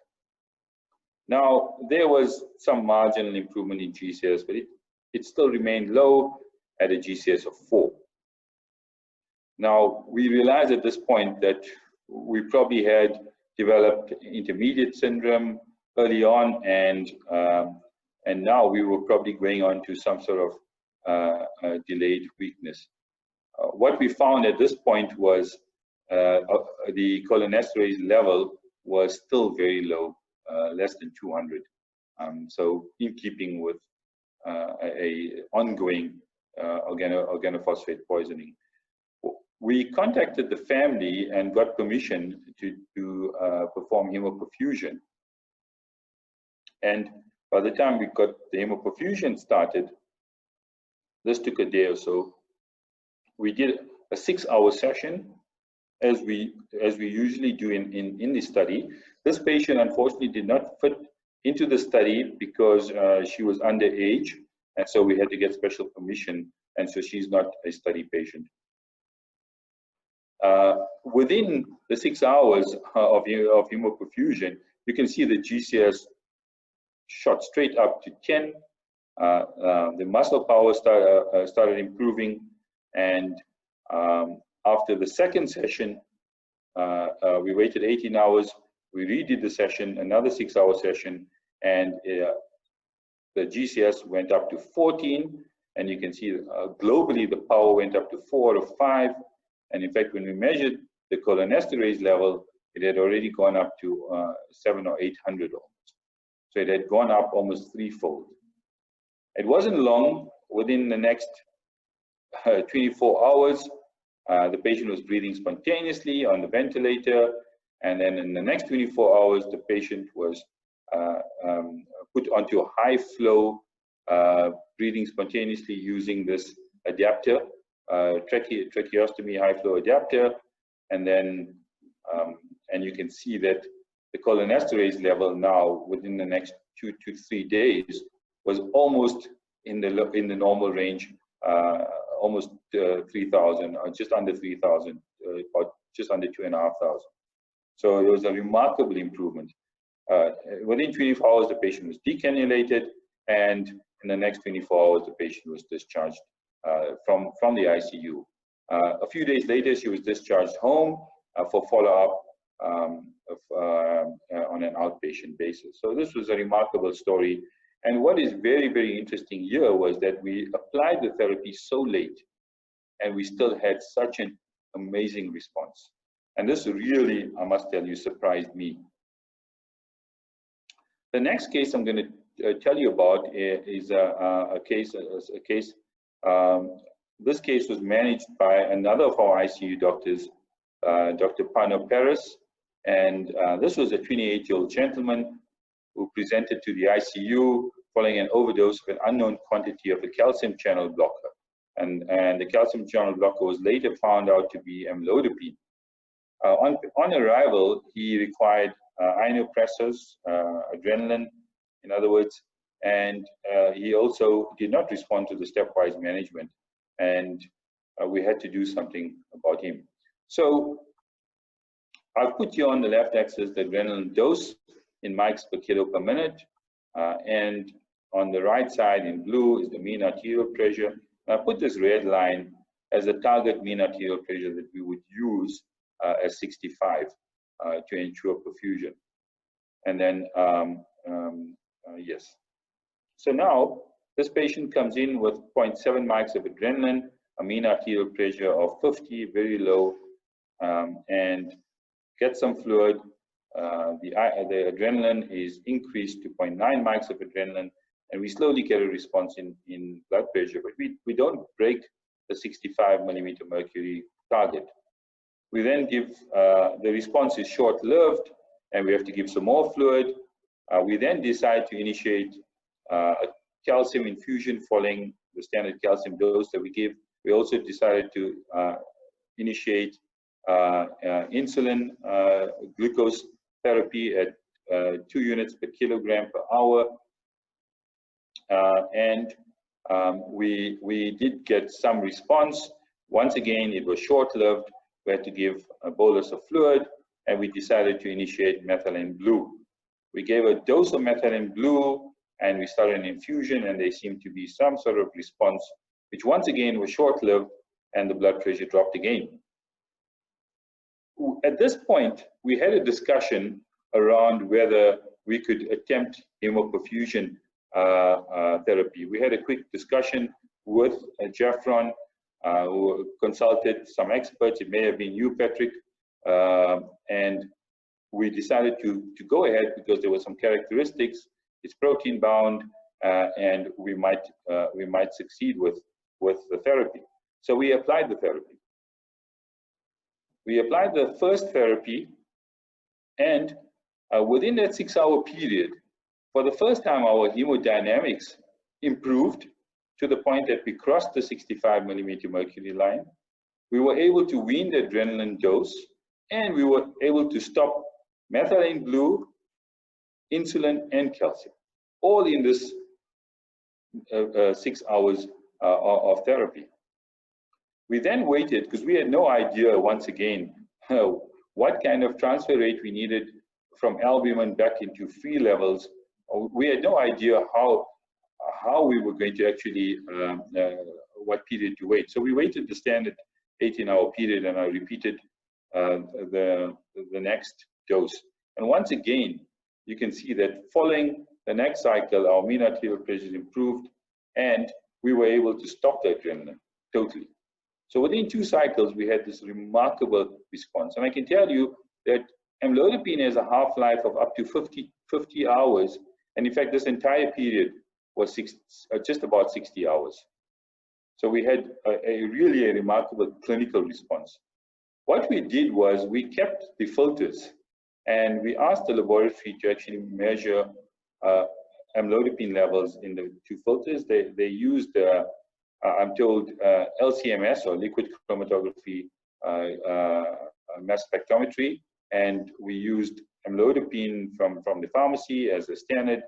Now, there was some marginal improvement in GCS, but it still remained low at a GCS of 4. Now, we realized at this point that we probably had developed intermediate syndrome early on, and now we were probably going on to some sort of delayed weakness. What we found at this point was the cholinesterase level was still very low, less than 200. So in keeping with a ongoing organophosphate poisoning. We contacted the family and got permission to perform hemoperfusion. And by the time we got the hemoperfusion started, this took a day or so. We did a 6-hour session, as we usually do in this study. This patient unfortunately did not fit into the study because she was underage, and so we had to get special permission, and so she's not a study patient. Within the 6 hours of hemoperfusion, you can see the GCS shot straight up to 10. The muscle power started improving, and after the second session, we waited 18 hours. We redid the session, another 6-hour session, and the GCS went up to 14, and you can see globally the power went up to 4 out of 5. And in fact, when we measured the cholinesterase level, it had already gone up to 700 or 800 almost. So it had gone up almost threefold. It wasn't long. Within the next 24 hours, the patient was breathing spontaneously on the ventilator. And then in the next 24 hours, the patient was put onto a high flow, breathing spontaneously using this adapter, tracheostomy high flow adapter. And then, and you can see that the cholinesterase level now within the next 2 to 3 days was almost in the normal range, almost 3,000 or just under 3,000, or just under 2,500. So it was a remarkable improvement. Within 24 hours, the patient was decannulated, and in the next 24 hours, the patient was discharged from the ICU. A few days later, she was discharged home for follow-up on an outpatient basis. So this was a remarkable story. And what is very, very interesting here was that we applied the therapy so late, and we still had such an amazing response. And this really, I must tell you, surprised me. The next case I'm going to tell you about is a case. This case was managed by another of our ICU doctors, Dr. Pano Perez, and this was a 28-year-old gentleman who presented to the ICU following an overdose of an unknown quantity of a calcium channel blocker. And the calcium channel blocker was later found out to be amlodipine. On arrival, he required inopressors, adrenaline, in other words, and he also did not respond to the stepwise management, and we had to do something about him. So I've put you on the left axis the adrenaline dose in mics per kilo per minute, and on the right side in blue is the mean arterial pressure. And I put this red line as the target mean arterial pressure that we would use as 65 to ensure perfusion. And then, yes. So now this patient comes in with 0.7 mics of adrenaline, a mean arterial pressure of 50, very low, and get some fluid. The adrenaline is increased to 0.9 mics of adrenaline, and we slowly get a response in blood pressure, but we don't break the 65 millimeter mercury target. We then give, the response is short-lived, and we have to give some more fluid. We then decide to initiate a calcium infusion following the standard calcium dose that we give. We also decided to initiate insulin glucose therapy at 2 units per kilogram per hour. We did get some response. Once again, it was short-lived. We had to give a bolus of fluid, and we decided to initiate methylene blue. We gave a dose of methylene blue, and we started an infusion, and there seemed to be some sort of response, which once again was short-lived, and the blood pressure dropped again. At this point, we had a discussion around whether we could attempt hemoperfusion therapy. We had a quick discussion with Jeffron, who consulted some experts. It may have been you, Patrick, and we decided to go ahead because there were some characteristics. It's protein bound, and we might succeed with the therapy. So we applied the therapy. We applied the first therapy, and within that 6-hour period, for the first time, our hemodynamics improved to the point that we crossed the 65 millimeter mercury line. We were able to wean the adrenaline dose, and we were able to stop methylene blue, insulin, and calcium, all in this 6 hours of therapy. We then waited because we had no idea, once again, what kind of transfer rate we needed from albumin back into free levels. We had no idea how we were going to actually, what period to wait. So we waited the standard 18-hour period, and I repeated the next dose. And once again, you can see that following the next cycle, our mean arterial pressure improved, and we were able to stop the adrenaline totally. So within 2 cycles, we had this remarkable response. And I can tell you that amlodipine has a half-life of up to 50 hours. And in fact, this entire period was just about 60 hours. So we had really a remarkable clinical response. What we did was we kept the filters, and we asked the laboratory to actually measure amlodipine levels in the 2 filters. They used, I'm told, LCMS, or liquid chromatography mass spectrometry, and we used amlodipine from the pharmacy as a standard.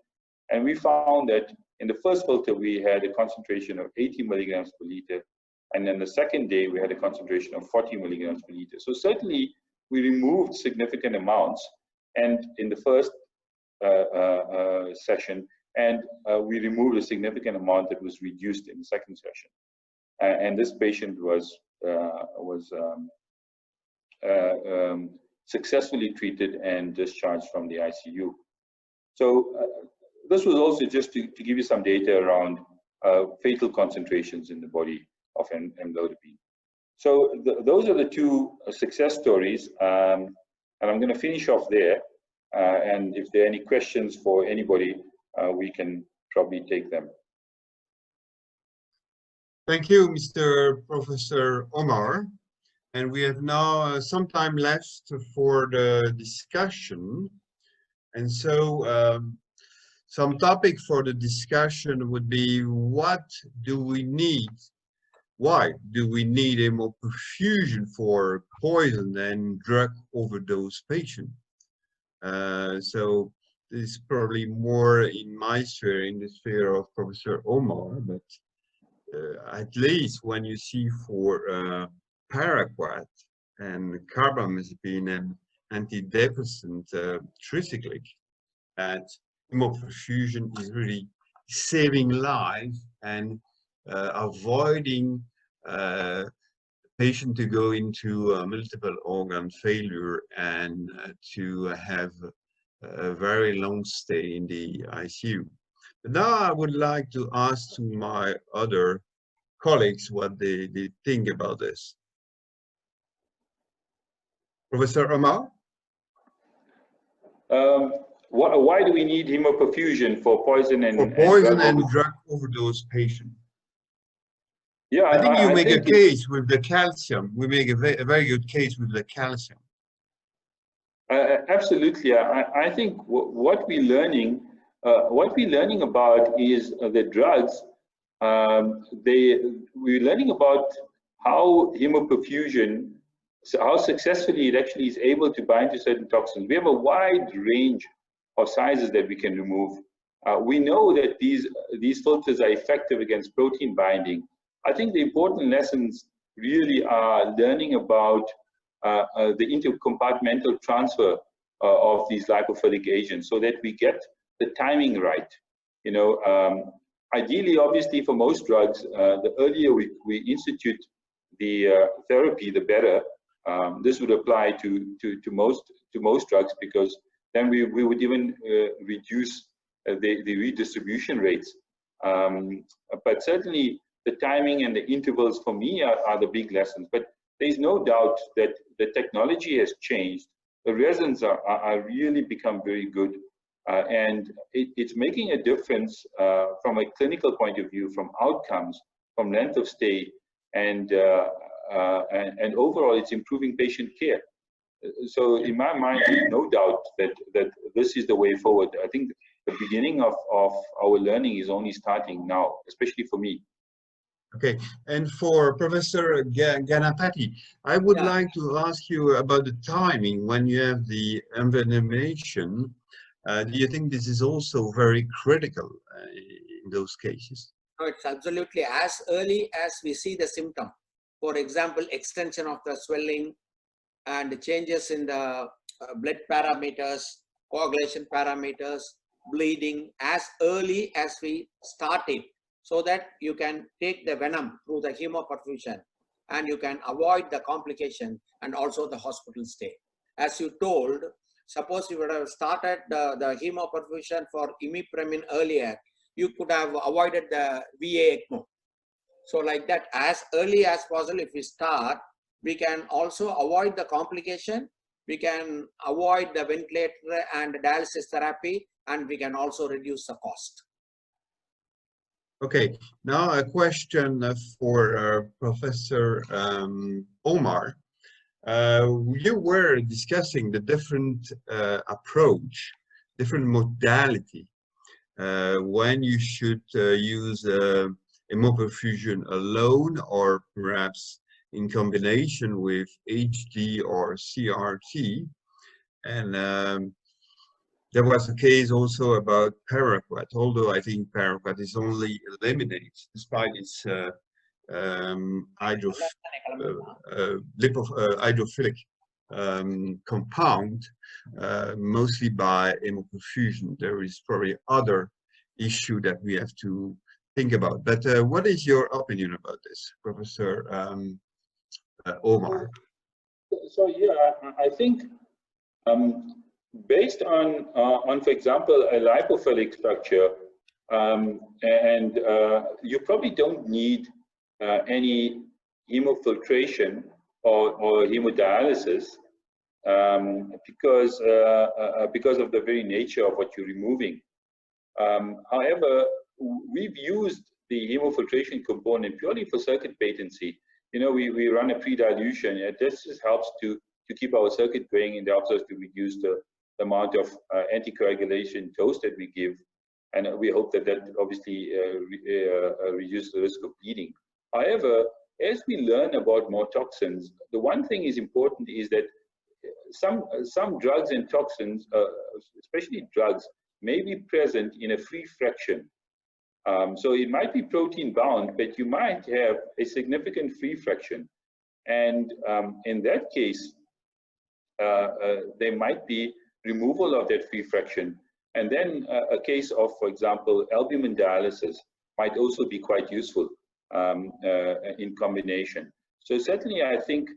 And we found that in the first filter, we had a concentration of 80 milligrams per liter. And then the second day, we had a concentration of 40 milligrams per liter. So certainly, we removed significant amounts, and in the first session, and we removed a significant amount that was reduced in the second session. And this patient was successfully treated and discharged from the ICU. So this was also just to give you some data around fatal concentrations in the body of amlodipine. So those are the 2 success stories, and I'm going to finish off there. And if there are any questions for anybody, we can probably take them. Thank you, Mr. Professor Omar. And we have now some time left for the discussion. And so some topic for the discussion would be, what do we need? Why do we need hemoperfusion for poison and drug overdose patients? So this is probably more in my sphere, in the sphere of Professor Omar, but at least when you see for paraquat and carbamazepine and antidepressant tricyclic, that hemoperfusion is really saving lives and avoiding patient to go into multiple organ failure and to have a very long stay in the ICU. But now I would like to ask to my other colleagues what they think about this. Professor Omar? Why do we need hemoperfusion for poison and drug overdose patient? Yeah, I think you make a think case with the calcium. We make a very good case with the calcium. Absolutely. I think what we're learning about is the drugs. We're learning about how hemoperfusion, how successfully it actually is able to bind to certain toxins. We have a wide range of sizes that we can remove. We know that these filters are effective against protein binding. I think the important lessons really are learning about the intercompartmental transfer of these lipophilic agents, so that we get the timing right. You know, ideally, obviously, for most drugs, the earlier we institute the therapy, the better. This would apply to most drugs, because then we would even reduce the redistribution rates. But certainly, the timing and the intervals for me are the big lessons. But there's no doubt that the technology has changed. The resins are really become very good, and it's making a difference from a clinical point of view, from outcomes, from length of stay, and overall, it's improving patient care. So in my mind, no doubt that this is the way forward. I think the beginning of our learning is only starting now, especially for me. Okay, and for Professor Ganapathy, I would like to ask you about the timing when you have the envenomation. Do you think this is also very critical in those cases? No, it's absolutely as early as we see the symptom. For example, extension of the swelling and changes in the blood parameters, coagulation parameters, bleeding, as early as we start it, so that you can take the venom through the hemoperfusion and you can avoid the complication and also the hospital stay. As you told, suppose you would have started the hemoperfusion for imipenem earlier, you could have avoided the VA ECMO. So like that, as early as possible, if we start, we can also avoid the complication, we can avoid the ventilator and dialysis therapy, and we can also reduce the cost. Okay, now a question for Professor Omar. You were discussing the different approach, different modality, when you should use hemoperfusion alone, or perhaps in combination with HD or CRT. And there was a case also about paraquat, although I think paraquat is only eliminated despite its hydrophilic compound, mostly by hemoperfusion. There is probably other issue that we have to think about. But what is your opinion about this, Professor Omar? So yeah, I think based on for example, a lipophilic structure, and you probably don't need any hemofiltration or hemodialysis because of the very nature of what you're removing. However, we've used the hemofiltration component purely for circuit patency. You know, we run a pre-dilution, and this just helps to keep our circuit going, and helps us to reduce the amount of anticoagulation dose that we give. And we hope that that obviously reduces the risk of bleeding. However, as we learn about more toxins, the one thing is important is that some drugs and toxins, especially drugs, may be present in a free fraction. So it might be protein bound, but you might have a significant free fraction. And in that case, there might be removal of that free fraction. And then a case of, for example, albumin dialysis might also be quite useful in combination. So certainly I think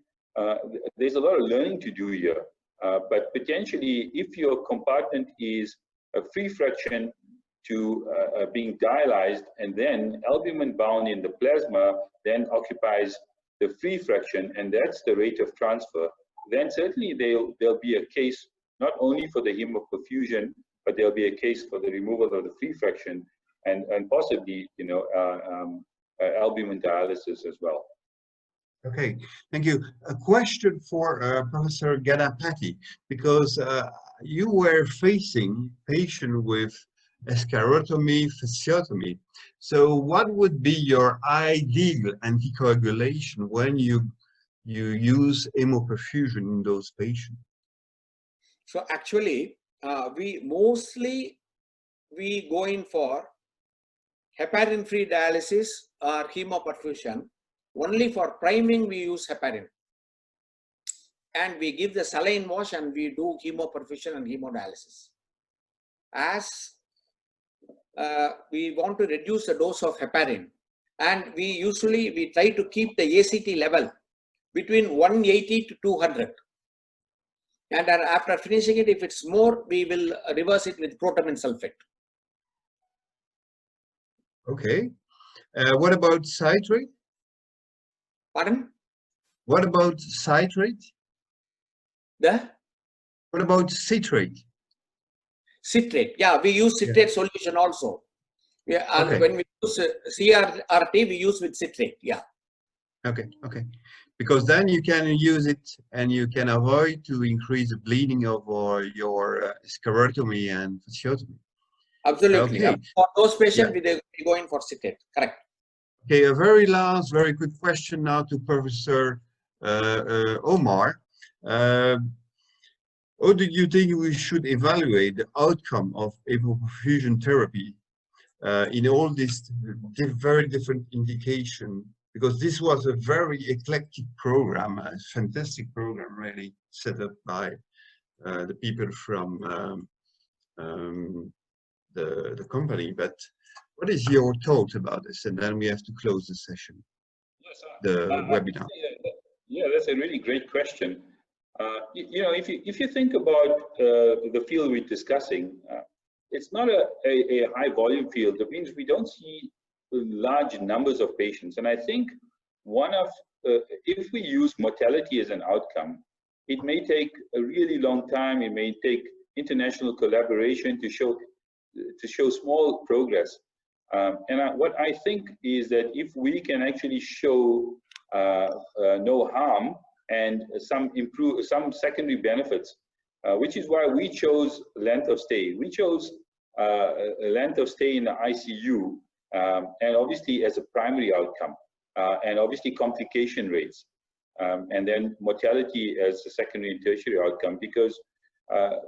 there's a lot of learning to do here. But potentially, if your compartment is a free fraction to being dialyzed, and then albumin bound in the plasma then occupies the free fraction, and that's the rate of transfer, then certainly there'll be a case not only for the hemoperfusion, but there'll be a case for the removal of the free fraction, and possibly, you know, albumin dialysis as well. Okay, thank you. A question for Professor Ganapathy, because you were facing patient with sclerotomy, fasciotomy. So what would be your ideal anticoagulation when you use hemoperfusion in those patients? So actually, we go in for heparin-free dialysis or hemoperfusion. Only for priming we use heparin, and we give the saline wash, and we do hemoperfusion and hemodialysis. As we want to reduce the dose of heparin, and we try to keep the ACT level between 180 to 200. And then after finishing it, if it's more, we will reverse it with protamine sulfate. Okay. What about citrate? Pardon? What about citrate? What about citrate? Citrate. Yeah, we use citrate solution also. Yeah, and okay. when we use CRRT, we use with citrate. Yeah. Okay. Okay. Because then you can use it, and you can avoid to increase the bleeding of your sclerotomy and fasciotomy. Absolutely. Okay. For those patients, we go in for citrate. Correct. Okay, a very last, very quick question now to Professor Omar. How do you think we should evaluate the outcome of hemoperfusion therapy in all these very different indications? Because this was a very eclectic program, a fantastic program, really set up by the people from the company. But what is your thought about this? And then we have to close the session, the webinar. Yeah, that's a really great question. You know, if you think about the field we're discussing, it's not a high volume field. That means we don't see large numbers of patients. And I think one of, if we use mortality as an outcome, it may take a really long time. It may take international collaboration to show small progress. What I think is that if we can actually show no harm and some secondary benefits, which is why we chose length of stay. We chose length of stay in the ICU, and obviously as a primary outcome, and obviously complication rates, and then mortality as a secondary and tertiary outcome. Because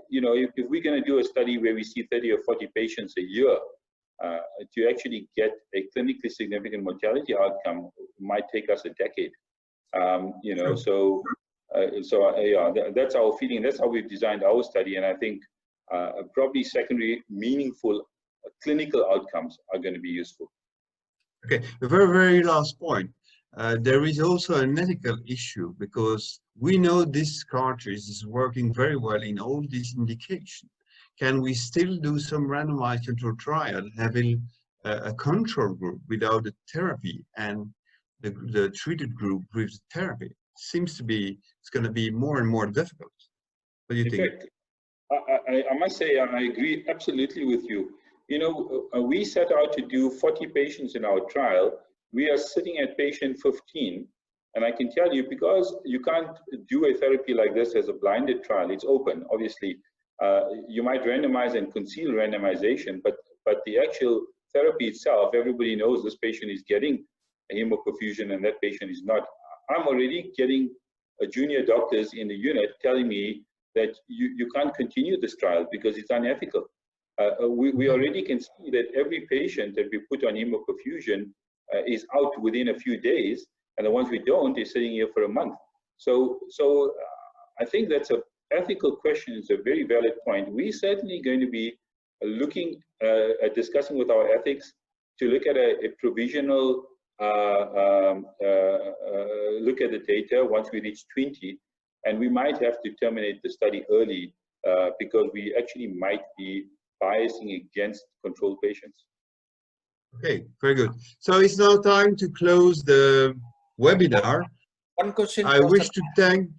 you know, if we're going to do a study where we see 30 or 40 patients a year, to actually get a clinically significant mortality outcome might take us a decade. You know, so yeah, that's our feeling. That's how we've designed our study, and I think probably secondary meaningful clinical outcomes are going to be useful. Okay, the very last point. There is also an ethical issue, because we know this cartridge is working very well in all these indications. Can we still do some randomized control trial having a control group without the therapy and the treated group with the therapy? Seems to be, it's going to be more and more difficult. What do you think? I must say, I agree absolutely with you. we set out to do 40 patients in our trial. We are sitting at patient 15. And I can tell you, because you can't do a therapy like this as a blinded trial, it's open, obviously. You might randomize and conceal randomization, but the actual therapy itself, everybody knows this patient is getting a hemoperfusion and that patient is not. I'm already getting junior doctors in the unit telling me that you can't continue this trial because it's unethical. We already can see that every patient that we put on hemoperfusion is out within a few days, and the ones we don't is sitting here for a month. So I think that's an ethical question. It's a very valid point. We're certainly going to be looking at discussing with our ethics to look at a provisional look at the data once we reach 20, and we might have to terminate the study early because we actually might be biasing against control patients. Okay, very good. So it's now time to close the webinar. One question. I wish to thank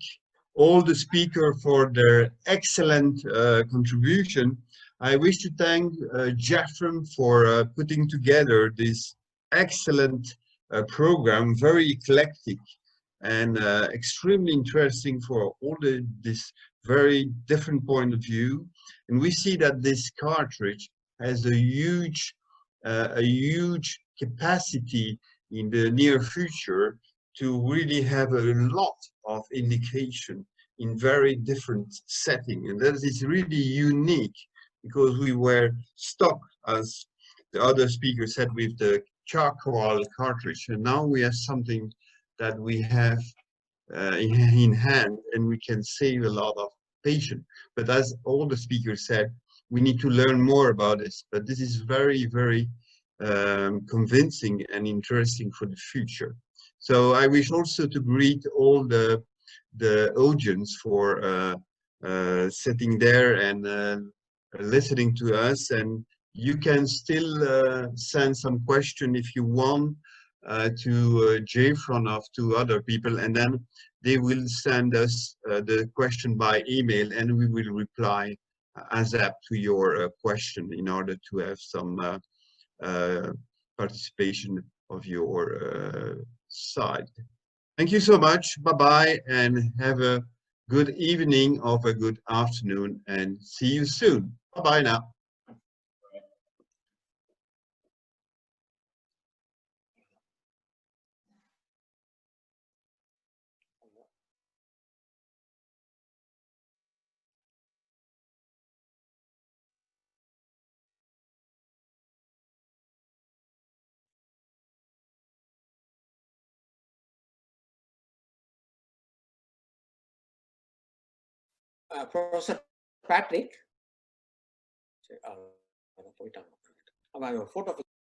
all the speakers for their excellent contribution. I wish to thank Jeffrey for putting together this excellent program, very eclectic and extremely interesting for all this very different point of view. And we see that this cartridge has a huge capacity in the near future to really have a lot of indication in very different settings. And that is really unique because we were stuck, as the other speaker said, with the charcoal cartridge. And now we have something that we have in hand and we can save a lot of patients. But as all the speakers said, we need to learn more about this. But this is very, very convincing and interesting for the future. So I wish also to greet all the audience for sitting there and listening to us. And you can still send some question if you want to Jay Fronoff, to other people, and then they will send us the question by email and we will reply ASAP to your question in order to have some participation of your side. Thank you so much. Bye-bye and have a good evening or a good afternoon and see you soon. Bye-bye now. Professor Patrick, photo